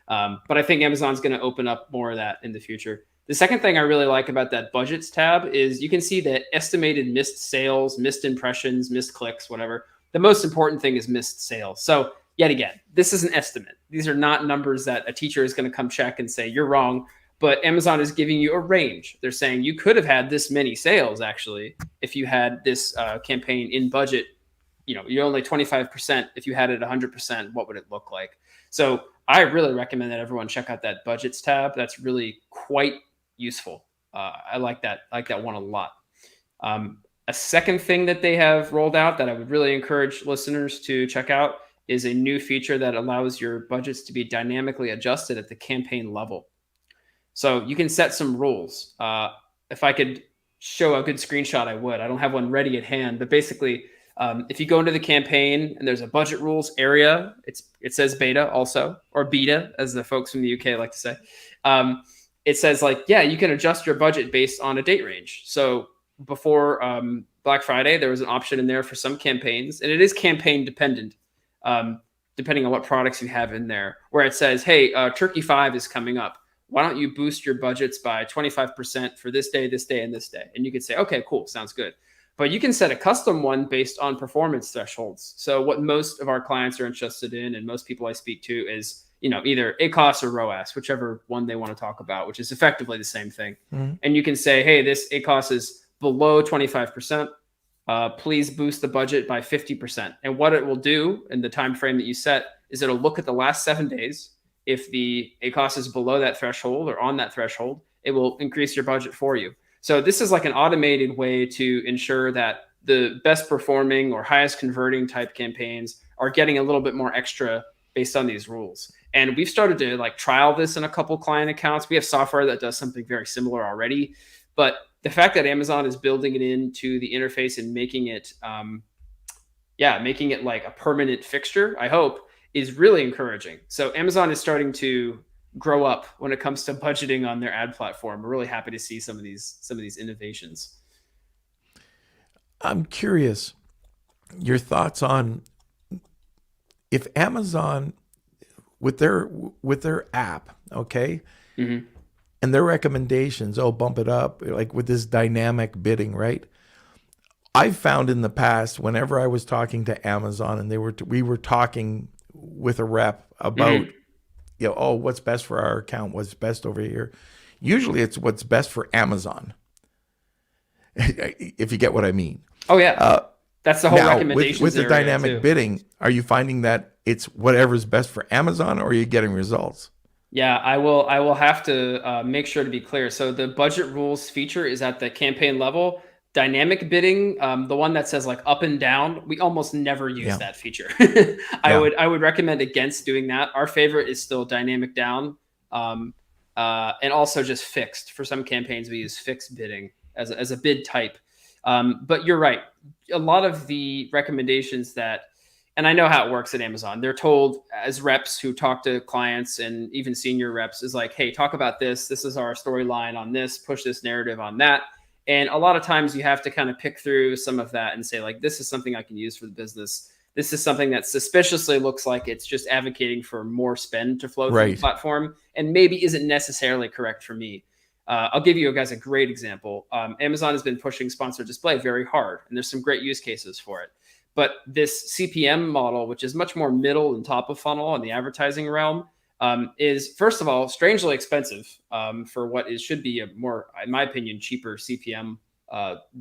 But I think Amazon's going to open up more of that in the future. The second thing I really like about that budgets tab is you can see that estimated missed sales, missed impressions, missed clicks, whatever. The most important thing is missed sales. So yet again, this is an estimate. These are not numbers that a teacher is going to come check and say, you're wrong. But Amazon is giving you a range. They're saying you could have had this many sales, actually, if you had this campaign in budget. You know, you're only 25%. If you had it 100%, what would it look like? So I really recommend that everyone check out that budgets tab. That's really quite useful. I like that one a lot. A second thing that they have rolled out that I would really encourage listeners to check out is a new feature that allows your budgets to be dynamically adjusted at the campaign level. So you can set some rules. If I could show a good screenshot, I would. I don't have one ready at hand, but basically, if you go into the campaign and there's a budget rules area, it says beta also, or beta, as the folks from the UK like to say. It says like, yeah, you can adjust your budget based on a date range. So before Black Friday, there was an option in there for some campaigns, and it is campaign dependent, depending on what products you have in there, where it says, hey, Turkey 5 is coming up. Why don't you boost your budgets by 25% for this day, and this day? And you could say, okay, cool, sounds good. But you can set a custom one based on performance thresholds. So what most of our clients are interested in, and most people I speak to, is either ACOS or ROAS, whichever one they want to talk about, which is effectively the same thing. Mm-hmm. And you can say, hey, this ACOS is below 25%. Please boost the budget by 50%. And what it will do in the time frame that you set is it'll look at the last 7 days. If the ACOS is below that threshold or on that threshold, it will increase your budget for you. So this is like an automated way to ensure that the best performing or highest converting type campaigns are getting a little bit more extra based on these rules. And we've started to trial this in a couple client accounts. We have software that does something very similar already, but the fact that Amazon is building it into the interface and making it like a permanent fixture, I hope, is really encouraging. So Amazon is starting to grow up when it comes to budgeting on their ad platform. We're really happy to see some of these innovations. I'm curious your thoughts on if Amazon with their app, okay, mm-hmm. and their recommendations, bump it up, like with this dynamic bidding, right? I've found in the past, whenever I was talking to Amazon and we were talking with a rep about, mm-hmm. What's best for our account, what's best over here. Usually it's what's best for Amazon, if you get what I mean. Oh, yeah. That's the whole recommendation. With the dynamic bidding, are you finding that it's whatever's best for Amazon, or are you getting results? Yeah, I will have to make sure to be clear. So the budget rules feature is at the campaign level. Dynamic bidding, the one that says up and down, we almost never use that feature. I would recommend against doing that. Our favorite is still dynamic down, and also just fixed. For some campaigns, we use fixed bidding as a bid type. But you're right. A lot of the recommendations and I know how it works at Amazon. They're told as reps who talk to clients and even senior reps is like, hey, talk about this. This is our storyline on this, push this narrative on that. And a lot of times you have to kind of pick through some of that and say, this is something I can use for the business. This is something that suspiciously looks like it's just advocating for more spend to flow through the platform and maybe isn't necessarily correct for me. I'll give you guys a great example. Amazon has been pushing sponsored display very hard, and there's some great use cases for it. But this CPM model, which is much more middle and top of funnel in the advertising realm, is, first of all, strangely expensive for what should be a more, in my opinion, cheaper CPM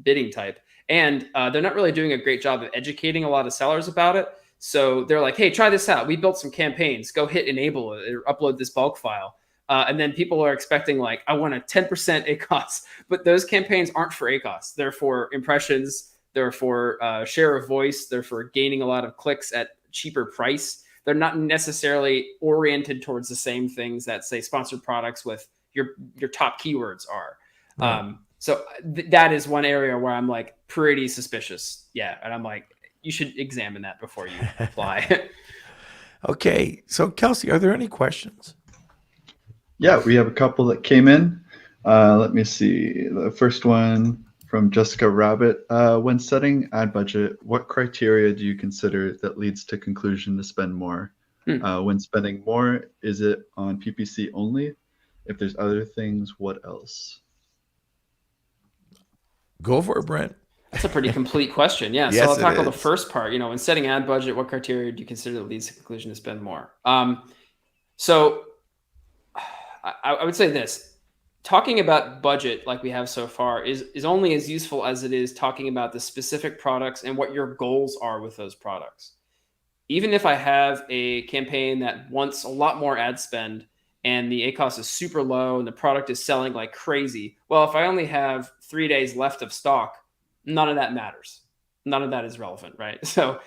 bidding type. And they're not really doing a great job of educating a lot of sellers about it. So they're like, hey, try this out. We built some campaigns. Go hit enable it or upload this bulk file. And then people are expecting I want a 10% ACOS. But those campaigns aren't for ACOS. They're for impressions. They're for share of voice. They're for gaining a lot of clicks at cheaper price. They're not necessarily oriented towards the same things that, say, sponsored products with your top keywords are. Right. So that is one area where I'm pretty suspicious. Yeah. And I'm you should examine that before you apply. Okay. So Kelsey, are there any questions? Yeah, we have a couple that came in. Let me see. The first one from Jessica Rabbit. When setting ad budget, what criteria do you consider that leads to conclusion to spend more? When spending more, is it on PPC only? If there's other things, what else? Go for it, Brent. That's a pretty complete question. Yeah. Yes, so I'll tackle the first part. When setting ad budget, what criteria do you consider that leads to conclusion to spend more? So I would say this. Talking about budget like we have so far is only as useful as it is talking about the specific products and what your goals are with those products. Even if I have a campaign that wants a lot more ad spend and the ACOS is super low and the product is selling like crazy, well, if I only have 3 days left of stock, none of that matters. None of that is relevant, right? So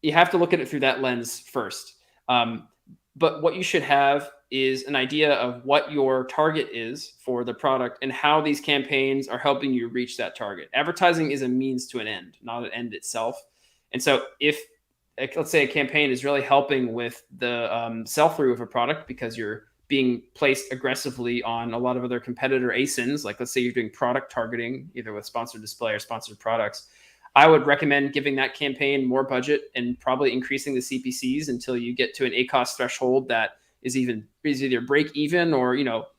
you have to look at it through that lens first. But what you should have is an idea of what your target is for the product and how these campaigns are helping you reach that target. Advertising is a means to an end, not an end itself. And so if, let's say, a campaign is really helping with the sell-through of a product because you're being placed aggressively on a lot of other competitor ASINs, like let's say you're doing product targeting, either with sponsored display or sponsored products, I would recommend giving that campaign more budget and probably increasing the CPCs until you get to an ACoS threshold that is either break even or,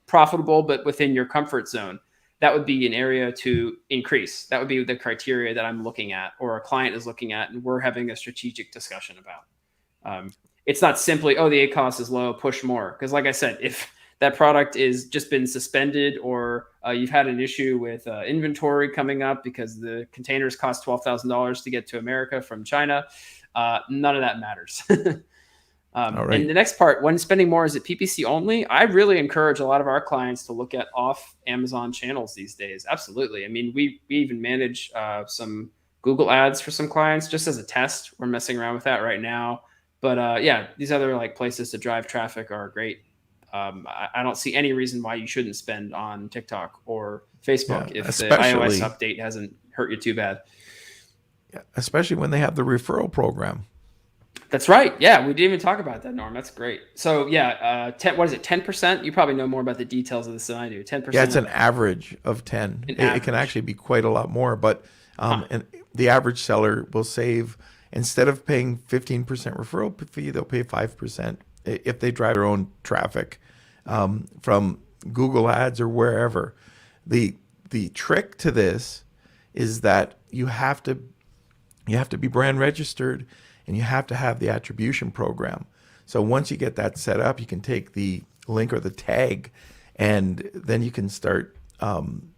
profitable, but within your comfort zone. That would be an area to increase. That would be the criteria that I'm looking at, or a client is looking at, and we're having a strategic discussion about. It's not simply, oh, the ACoS is low, push more. Because like I said, if that product is just been suspended, or you've had an issue with inventory coming up because the containers cost $12,000 to get to America from China, none of that matters. All right. And the next part, when spending more, is it PPC only? I really encourage a lot of our clients to look at off Amazon channels these days. Absolutely. I mean, we even manage some Google ads for some clients just as a test. We're messing around with that right now. But yeah, these other like places to drive traffic are great. I don't see any reason why you shouldn't spend on TikTok or Facebook if the iOS update hasn't hurt you too bad. Yeah, especially when they have the referral program. That's right. Yeah, we didn't even talk about that, Norm. That's great. So yeah, what is it? 10%? You probably know more about the details of this than I do. 10%. Yeah, it's an average of 10. It can actually be quite a lot more, but and the average seller will save, instead of paying 15% referral fee, they'll pay 5% if they drive their own traffic from Google ads or wherever. The trick to this is that you have to be brand registered, and you have to have the attribution program. So once you get that set up, you can take the link or the tag, and then you can start going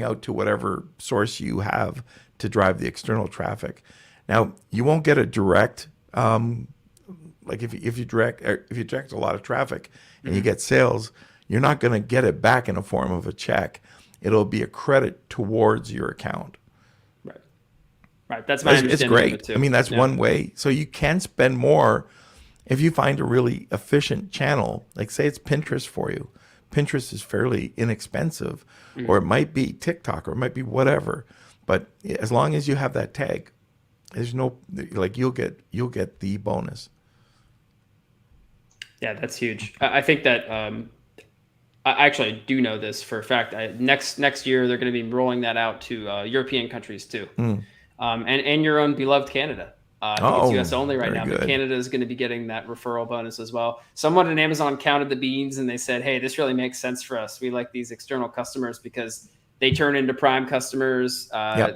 out to whatever source you have to drive the external traffic. Now, you won't get a direct, like if you direct a lot of traffic and you get sales, you're not going to get it back in a form of a check. It'll be a credit towards your account. Right, that's my understanding. It's great. Of it too. I mean, that's one way. So you can spend more if you find a really efficient channel. Like, say it's Pinterest for you. Pinterest is fairly inexpensive, or it might be TikTok, or it might be whatever. But as long as you have that tag, there's no, like, you'll get the bonus. Yeah, that's huge. I think that I actually do know this for a fact. Next year they're going to be rolling that out to European countries too. And your own beloved Canada. I think it's US only right now, but Canada is going to be getting that referral bonus as well. Someone at Amazon counted the beans and they said, hey, this really makes sense for us. We like these external customers because they turn into prime customers.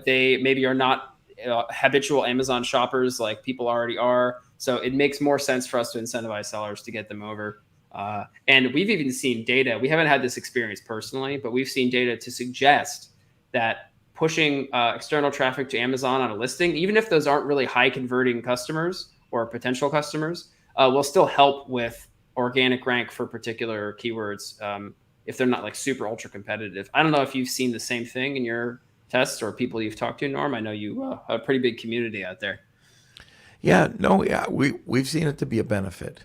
They maybe are not habitual Amazon shoppers like people already are. So it makes more sense for us to incentivize sellers to get them over. And we've even seen data. We haven't had this experience personally, but we've seen data to suggest that pushing external traffic to Amazon on a listing, even if those aren't really high converting customers or potential customers, will still help with organic rank for particular keywords if they're not like super ultra competitive. I don't know if you've seen the same thing in your tests or people you've talked to, Norm. I know you have a pretty big community out there. Yeah, we've seen it to be a benefit.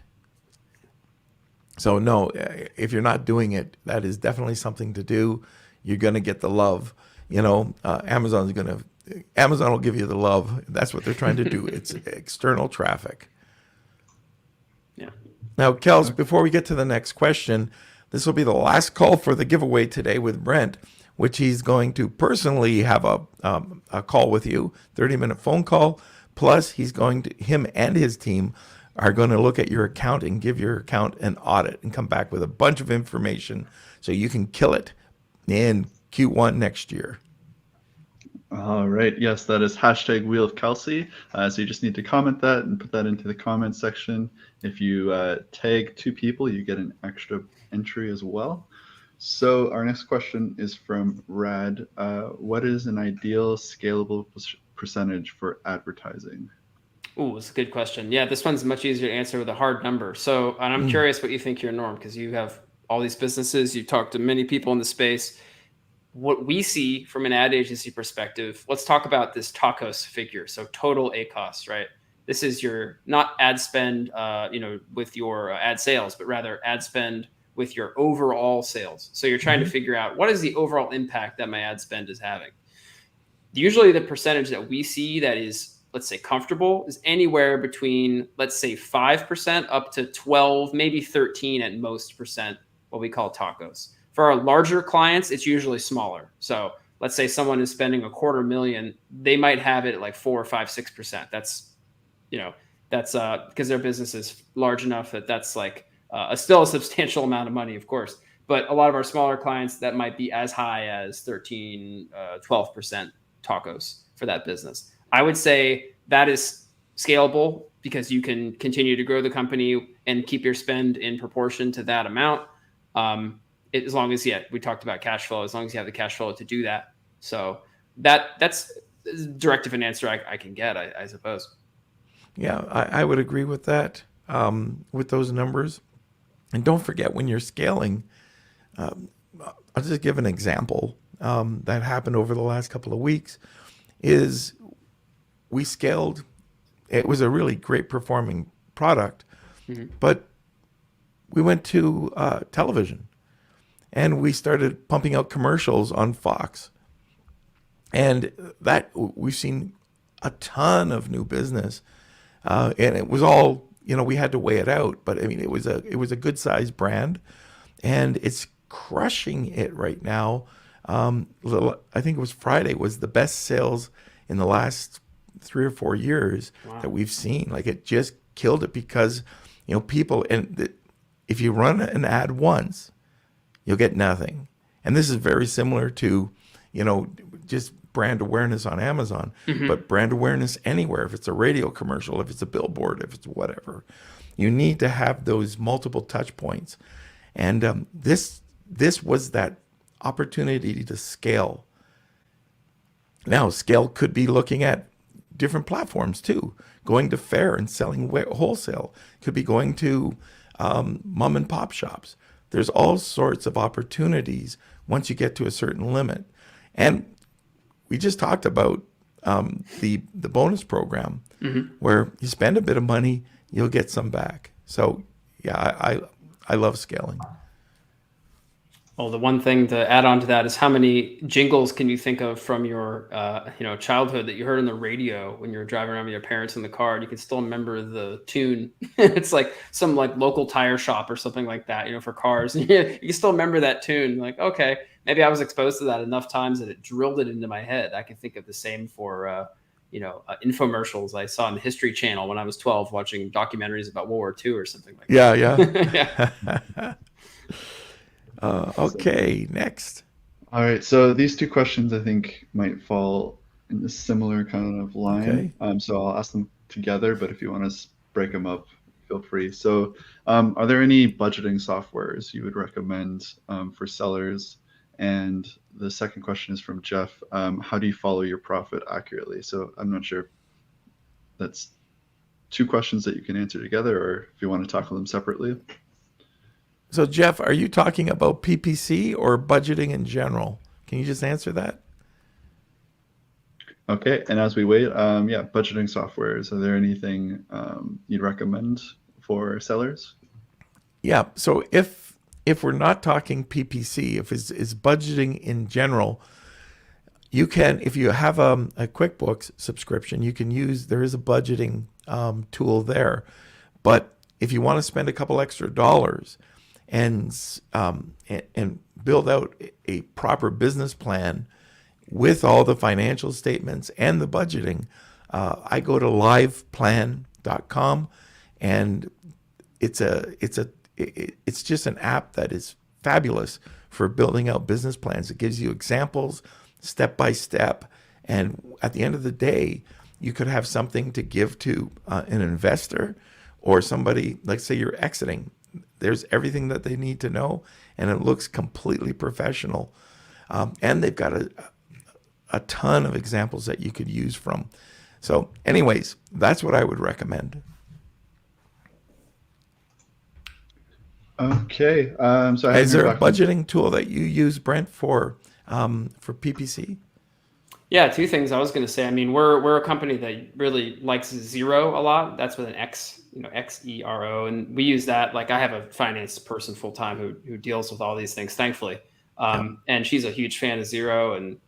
So no, if you're not doing it, that is definitely something to do. You're going to get the love. Amazon will give you the love. That's what they're trying to do. It's external traffic. Yeah. Now, Kels, before we get to the next question, this will be the last call for the giveaway today with Brent, which he's going to personally have a call with you, 30-minute phone call. Plus, him and his team are going to look at your account and give your account an audit and come back with a bunch of information so you can kill it in Q1 next year. All right. Yes, that is hashtag Wheel of Kelsey. So you just need to comment that and put that into the comment section. If you tag 2 people, you get an extra entry as well. So our next question is from Rad. What is an ideal scalable percentage for advertising? Ooh, it's a good question. Yeah, this one's much easier to answer with a hard number. So, and I'm curious what you think here, Norm, because you have all these businesses, you've talked to many people in the space. What we see from an ad agency perspective, let's talk about this TACoS figure. So total ACoS, right? This is your not ad spend, with your ad sales, but rather ad spend with your overall sales. So you're trying to figure out what is the overall impact that my ad spend is having. Usually the percentage that we see that is, let's say, comfortable is anywhere between, let's say, 5% up to 12, maybe 13 at most percent, what we call TACoS. For our larger clients, it's usually smaller. So let's say someone is spending $250,000, they might have it at like 4 or 5, 6%. That's, that's because their business is large enough that that's like still a substantial amount of money, of course. But a lot of our smaller clients, that might be as high as 13, 12% tacos for that business. I would say that is scalable because you can continue to grow the company and keep your spend in proportion to that amount. As long as, we talked about cash flow, as long as you have the cash flow to do that. So that's as direct of an answer I can get, I suppose. Yeah, I would agree with that, with those numbers. And don't forget, when you're scaling, I'll just give an example that happened over the last couple of weeks. Is we scaled. It was a really great performing product, but we went to television, and we started pumping out commercials on Fox, and that we've seen a ton of new business, and it was all, we had to weigh it out, but I mean, it was a good sized brand, and it's crushing it right now. I think it was Friday was the best sales in the last 3 or 4 years that we've seen. Like, it just killed it because, people, if you run an ad once, you'll get nothing. And this is very similar to, just brand awareness on Amazon, but brand awareness anywhere. If it's a radio commercial, if it's a billboard, if it's whatever, you need to have those multiple touch points. And this was that opportunity to scale. Now, scale could be looking at different platforms too, going to fair and selling wholesale. Could be going to mom and pop shops. There's all sorts of opportunities once you get to a certain limit. And we just talked about the bonus program, where you spend a bit of money, you'll get some back. So yeah, I love scaling. Well, the one thing to add on to that is, how many jingles can you think of from your childhood that you heard on the radio when you were driving around with your parents in the car, and you can still remember the tune? It's like some like local tire shop or something like that, for cars. You can still remember that tune. Like, okay, maybe I was exposed to that enough times that it drilled it into my head. I can think of the same for infomercials I saw on the History Channel when I was 12, watching documentaries about World War II or something like that. Yeah. Okay, next. All right, so these two questions I think might fall in a similar kind of line. Okay. So I'll ask them together, but if you want to break them up, feel free. So are there any budgeting softwares you would recommend for sellers? And the second question is from Jeff. How do you follow your profit accurately? So I'm not sure if that's two questions that you can answer together, or if you want to tackle them separately. So Jeff, are you talking about PPC or budgeting in general? Can you just answer that? Okay, and as we wait, budgeting softwares. Are there anything you'd recommend for sellers? Yeah. So if we're not talking PPC, if it's budgeting in general, you can, if you have a QuickBooks subscription, you can use, there is a budgeting tool there. But if you want to spend a couple extra dollars and build out a proper business plan with all the financial statements and the budgeting, I go to liveplan.com, and it's just an app that is fabulous for building out business plans. It gives you examples step by step, and at the end of the day, you could have something to give to an investor or somebody. Like, say you're exiting, there's everything that they need to know, and it looks completely professional. And they've got a ton of examples that you could use from. So anyways, that's what I would recommend. Okay. So I Is there a budgeting tool that you use, Brent, for PPC? Yeah, two things I was going to say. I mean, we're a company that really likes Xero a lot. That's with an X, Xero, and we use that. Like, I have a finance person full time who deals with all these things, thankfully, and she's a huge fan of Xero, and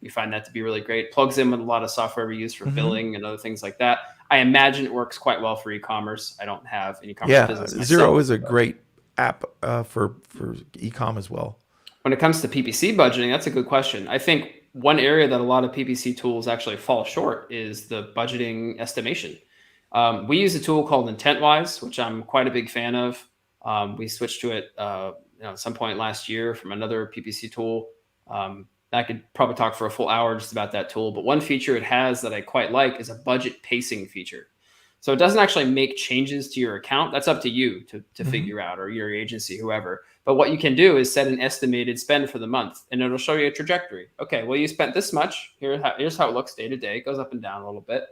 we find that to be really great. Plugs in with a lot of software we use for billing and other things like that. I imagine it works quite well for e-commerce. I don't have an e-commerce business myself. Xero is a great app for e-com as well. When it comes to PPC budgeting, that's a good question. I think one area that a lot of PPC tools actually fall short is the budgeting estimation. We use a tool called IntentWise, which I'm quite a big fan of. We switched to it at some point last year from another PPC tool. I could probably talk for a full hour just about that tool. But one feature it has that I quite like is a budget pacing feature. So it doesn't actually make changes to your account. That's up to you to figure out, or your agency, whoever. But what you can do is set an estimated spend for the month, and it'll show you a trajectory. Okay, well, you spent this much. Here's how it looks day to day. It goes up and down a little bit.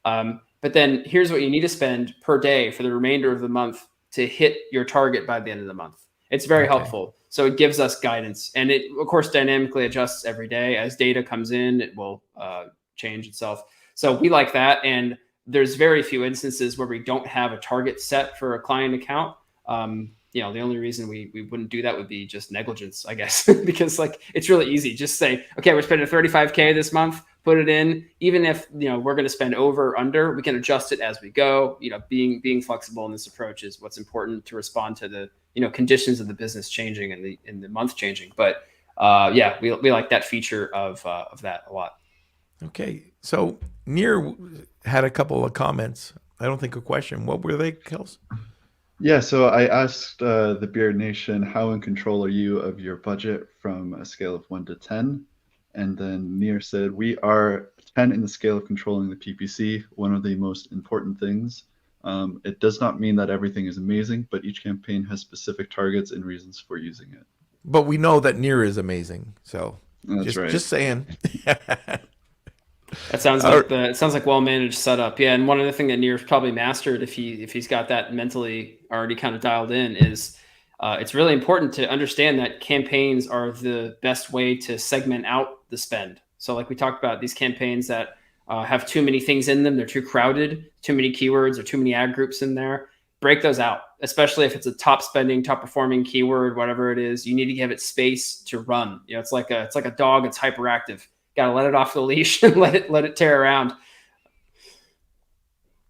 But then here's what you need to spend per day for the remainder of the month to hit your target by the end of the month. It's very helpful. So it gives us guidance, and it, of course, dynamically adjusts every day. As data comes in, it will change itself. So we like that. And there's very few instances where we don't have a target set for a client account. The only reason we wouldn't do that would be just negligence, I guess, because it's really easy. Just say, okay, we're spending $35K this month, put it in. Even if, we're going to spend over or under, we can adjust it as we go. Being flexible in this approach is what's important to respond to the, conditions of the business changing and the month changing. But we like that feature of that a lot. Okay. So Near had a couple of comments. I don't think a question. What were they, Kels? Yeah, so I asked the Beard Nation, how in control are you of your budget from a scale of 1 to 10? And then Near said, we are 10 in the scale of controlling the PPC, one of the most important things. It does not mean that everything is amazing, but each campaign has specific targets and reasons for using it. But we know that Near is amazing. So That's right. Just saying. That sounds like it sounds like well-managed setup. Yeah, and one other thing that Near's probably mastered, if he's got that mentally already kind of dialed in, is it's really important to understand that campaigns are the best way to segment out the spend. So like we talked about, these campaigns that have too many things in them, they're too crowded, too many keywords or too many ad groups in there, break those out, especially if it's a top spending, top performing keyword, whatever it is. You need to give it space to run. It's like a dog that's hyperactive. Got to let it off the leash and let it tear around.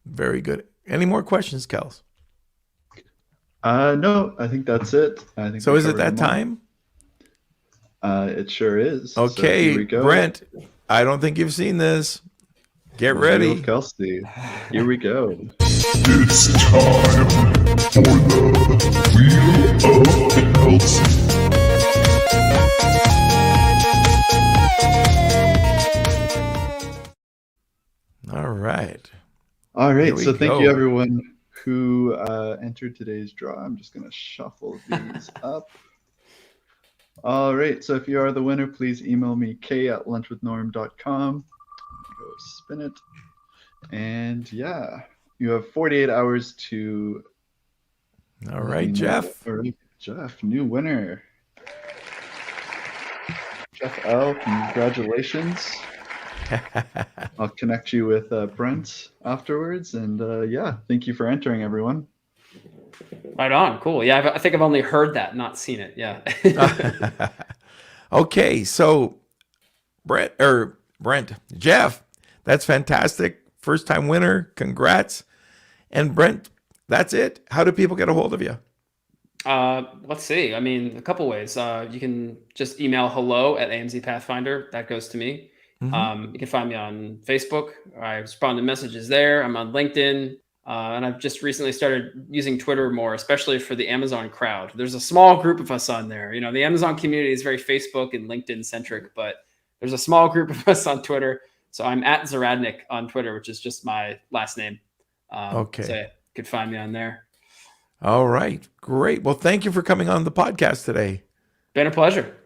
Very good. Any more questions, Kels? No, I think that's it. So is it that time? It sure is. Okay, so here we go. Brent, I don't think you've seen this. Get ready. Kelsey. Here we go. It's time for the Wheel of Kelsey. All right. So thank you, go. everyone who entered today's draw. I'm just going to shuffle these up. All right. So if you are the winner, please email me k@lunchwithnorm.com. Go spin it. And yeah, you have 48 hours to. All right, Jeff. All right, Jeff, new winner. Jeff L, congratulations. I'll connect you with Brent afterwards. And yeah, thank you for entering, everyone. Right on. Cool. Yeah, I think I've only heard that, not seen it. Yeah. Okay, so Jeff, that's fantastic. First time winner. Congrats. And Brent, that's it. How do people get a hold of you? Let's see. I mean, a couple ways. You can just email hello@AMZ Pathfinder. That goes to me. You can find me on Facebook. I respond to messages there. I'm on LinkedIn. And I've just recently started using Twitter more, especially for the Amazon crowd. There's a small group of us on there. The Amazon community is very Facebook and LinkedIn centric, but there's a small group of us on Twitter. So I'm @Zahradnik on Twitter, which is just my last name. Okay. So you could find me on there. All right. Great. Well, thank you for coming on the podcast today. Been a pleasure.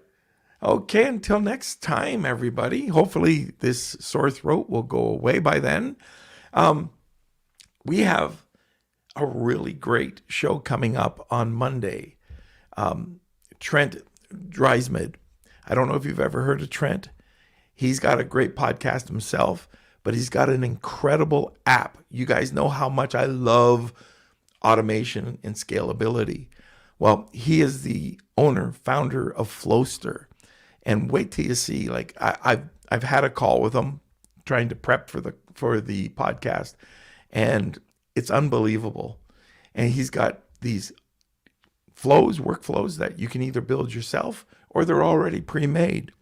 Okay, until next time, everybody. Hopefully this sore throat will go away by then. We have a really great show coming up on Monday. Trent Dreismid. I don't know if you've ever heard of Trent. He's got a great podcast himself, but he's got an incredible app. You guys know how much I love automation and scalability. Well, he is the founder of Flowster. And wait till you see, I've had a call with him trying to prep for the podcast, and it's unbelievable. And he's got these workflows that you can either build yourself or they're already pre-made.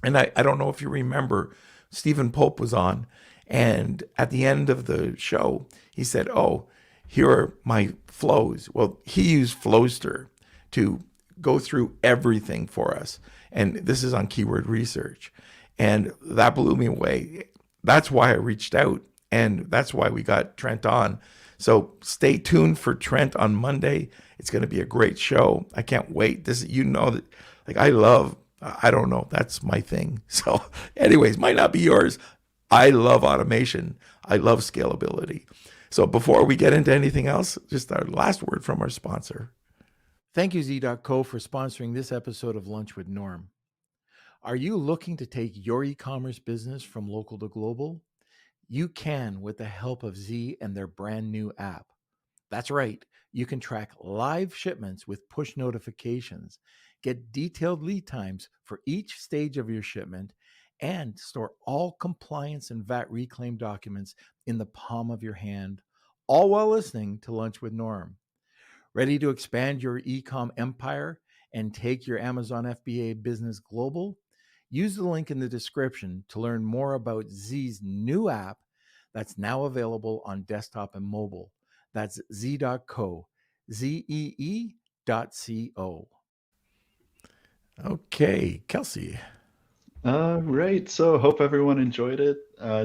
And I don't know if you remember, Stephen Pope was on, and at the end of the show, he said, "Oh, here are my flows." Well, he used Flowster to go through everything for us. And this is on keyword research. And that blew me away. That's why I reached out. And that's why we got Trent on. So stay tuned for Trent on Monday. It's going to be a great show. I can't wait. This, you know, that like I don't know. That's my thing. So anyways, might not be yours. I love automation. I love scalability. So before we get into anything else, just our last word from our sponsor. Thank you, Z.co, for sponsoring this episode of Lunch with Norm. Are you looking to take your e-commerce business from local to global? You can with the help of Z and their brand new app. That's right. You can track live shipments with push notifications, get detailed lead times for each stage of your shipment, and store all compliance and VAT reclaim documents in the palm of your hand, all while listening to Lunch with Norm. Ready to expand your e-com empire and take your Amazon FBA business global? Use the link in the description to learn more about Z's new app that's now available on desktop and mobile. That's Z.co, ZEE.co. Okay, Kelsey. Right. So hope everyone enjoyed it,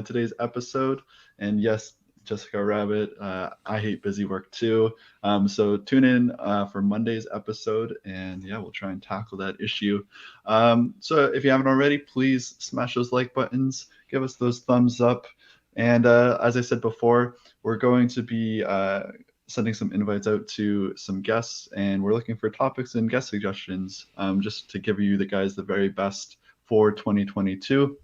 today's episode. And yes, Jessica Rabbit, I hate busy work too. So tune in for Monday's episode, and yeah, we'll try and tackle that issue. So if you haven't already, please smash those like buttons, give us those thumbs up. And as I said before, we're going to be sending some invites out to some guests, and we're looking for topics and guest suggestions just to give you the guys the very best for 2022.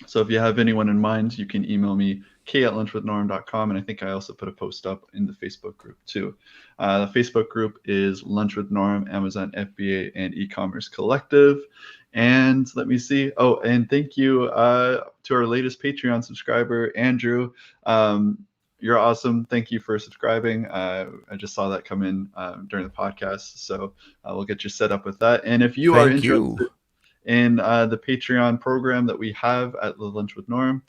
So if you have anyone in mind, you can email me, k@lunchwithnorm.com, and I think I also put a post up in the Facebook group too. The Facebook group is Lunch with Norm, Amazon FBA, and e-commerce collective. And let me see. Oh, and thank you to our latest Patreon subscriber, Andrew. You're awesome. Thank you for subscribing. I just saw that come in during the podcast, so we'll get you set up with that. And if you are interested in the Patreon program that we have at the Lunch with Norm,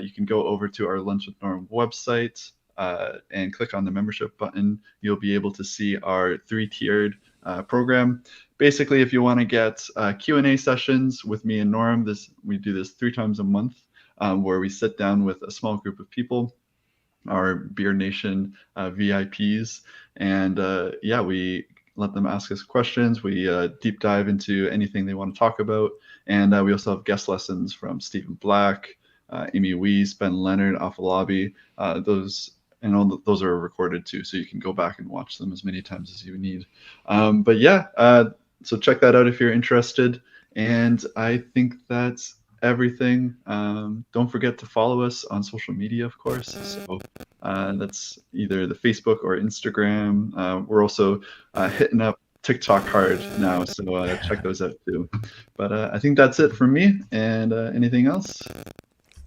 you can go over to our Lunch with Norm website and click on the membership button. You'll be able to see our 3-tiered program. Basically, if you want to get Q&A sessions with me and Norm, we do this 3 times a month, where we sit down with a small group of people, our Beer Nation VIPs, and we let them ask us questions. We deep dive into anything they want to talk about. And we also have guest lessons from Stephen Black, Amy Weiss, Ben Leonard, Alpha Lobby. Those are recorded too, so you can go back and watch them as many times as you need. So check that out if you're interested. And I think that's everything. Don't forget to follow us on social media, of course. So that's either the Facebook or Instagram. We're also hitting up TikTok hard now, so check those out too. But I think that's it from me. And anything else?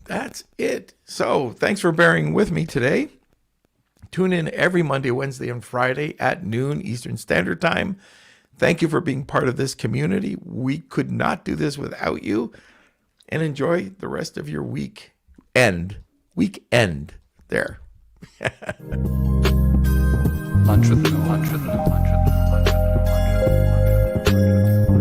That's it. So thanks for bearing with me today. Tune in every Monday, Wednesday, and Friday at noon Eastern Standard Time. Thank you for being part of this community. We could not do this without you. And enjoy the rest of your weekend there. Lunch with Norm.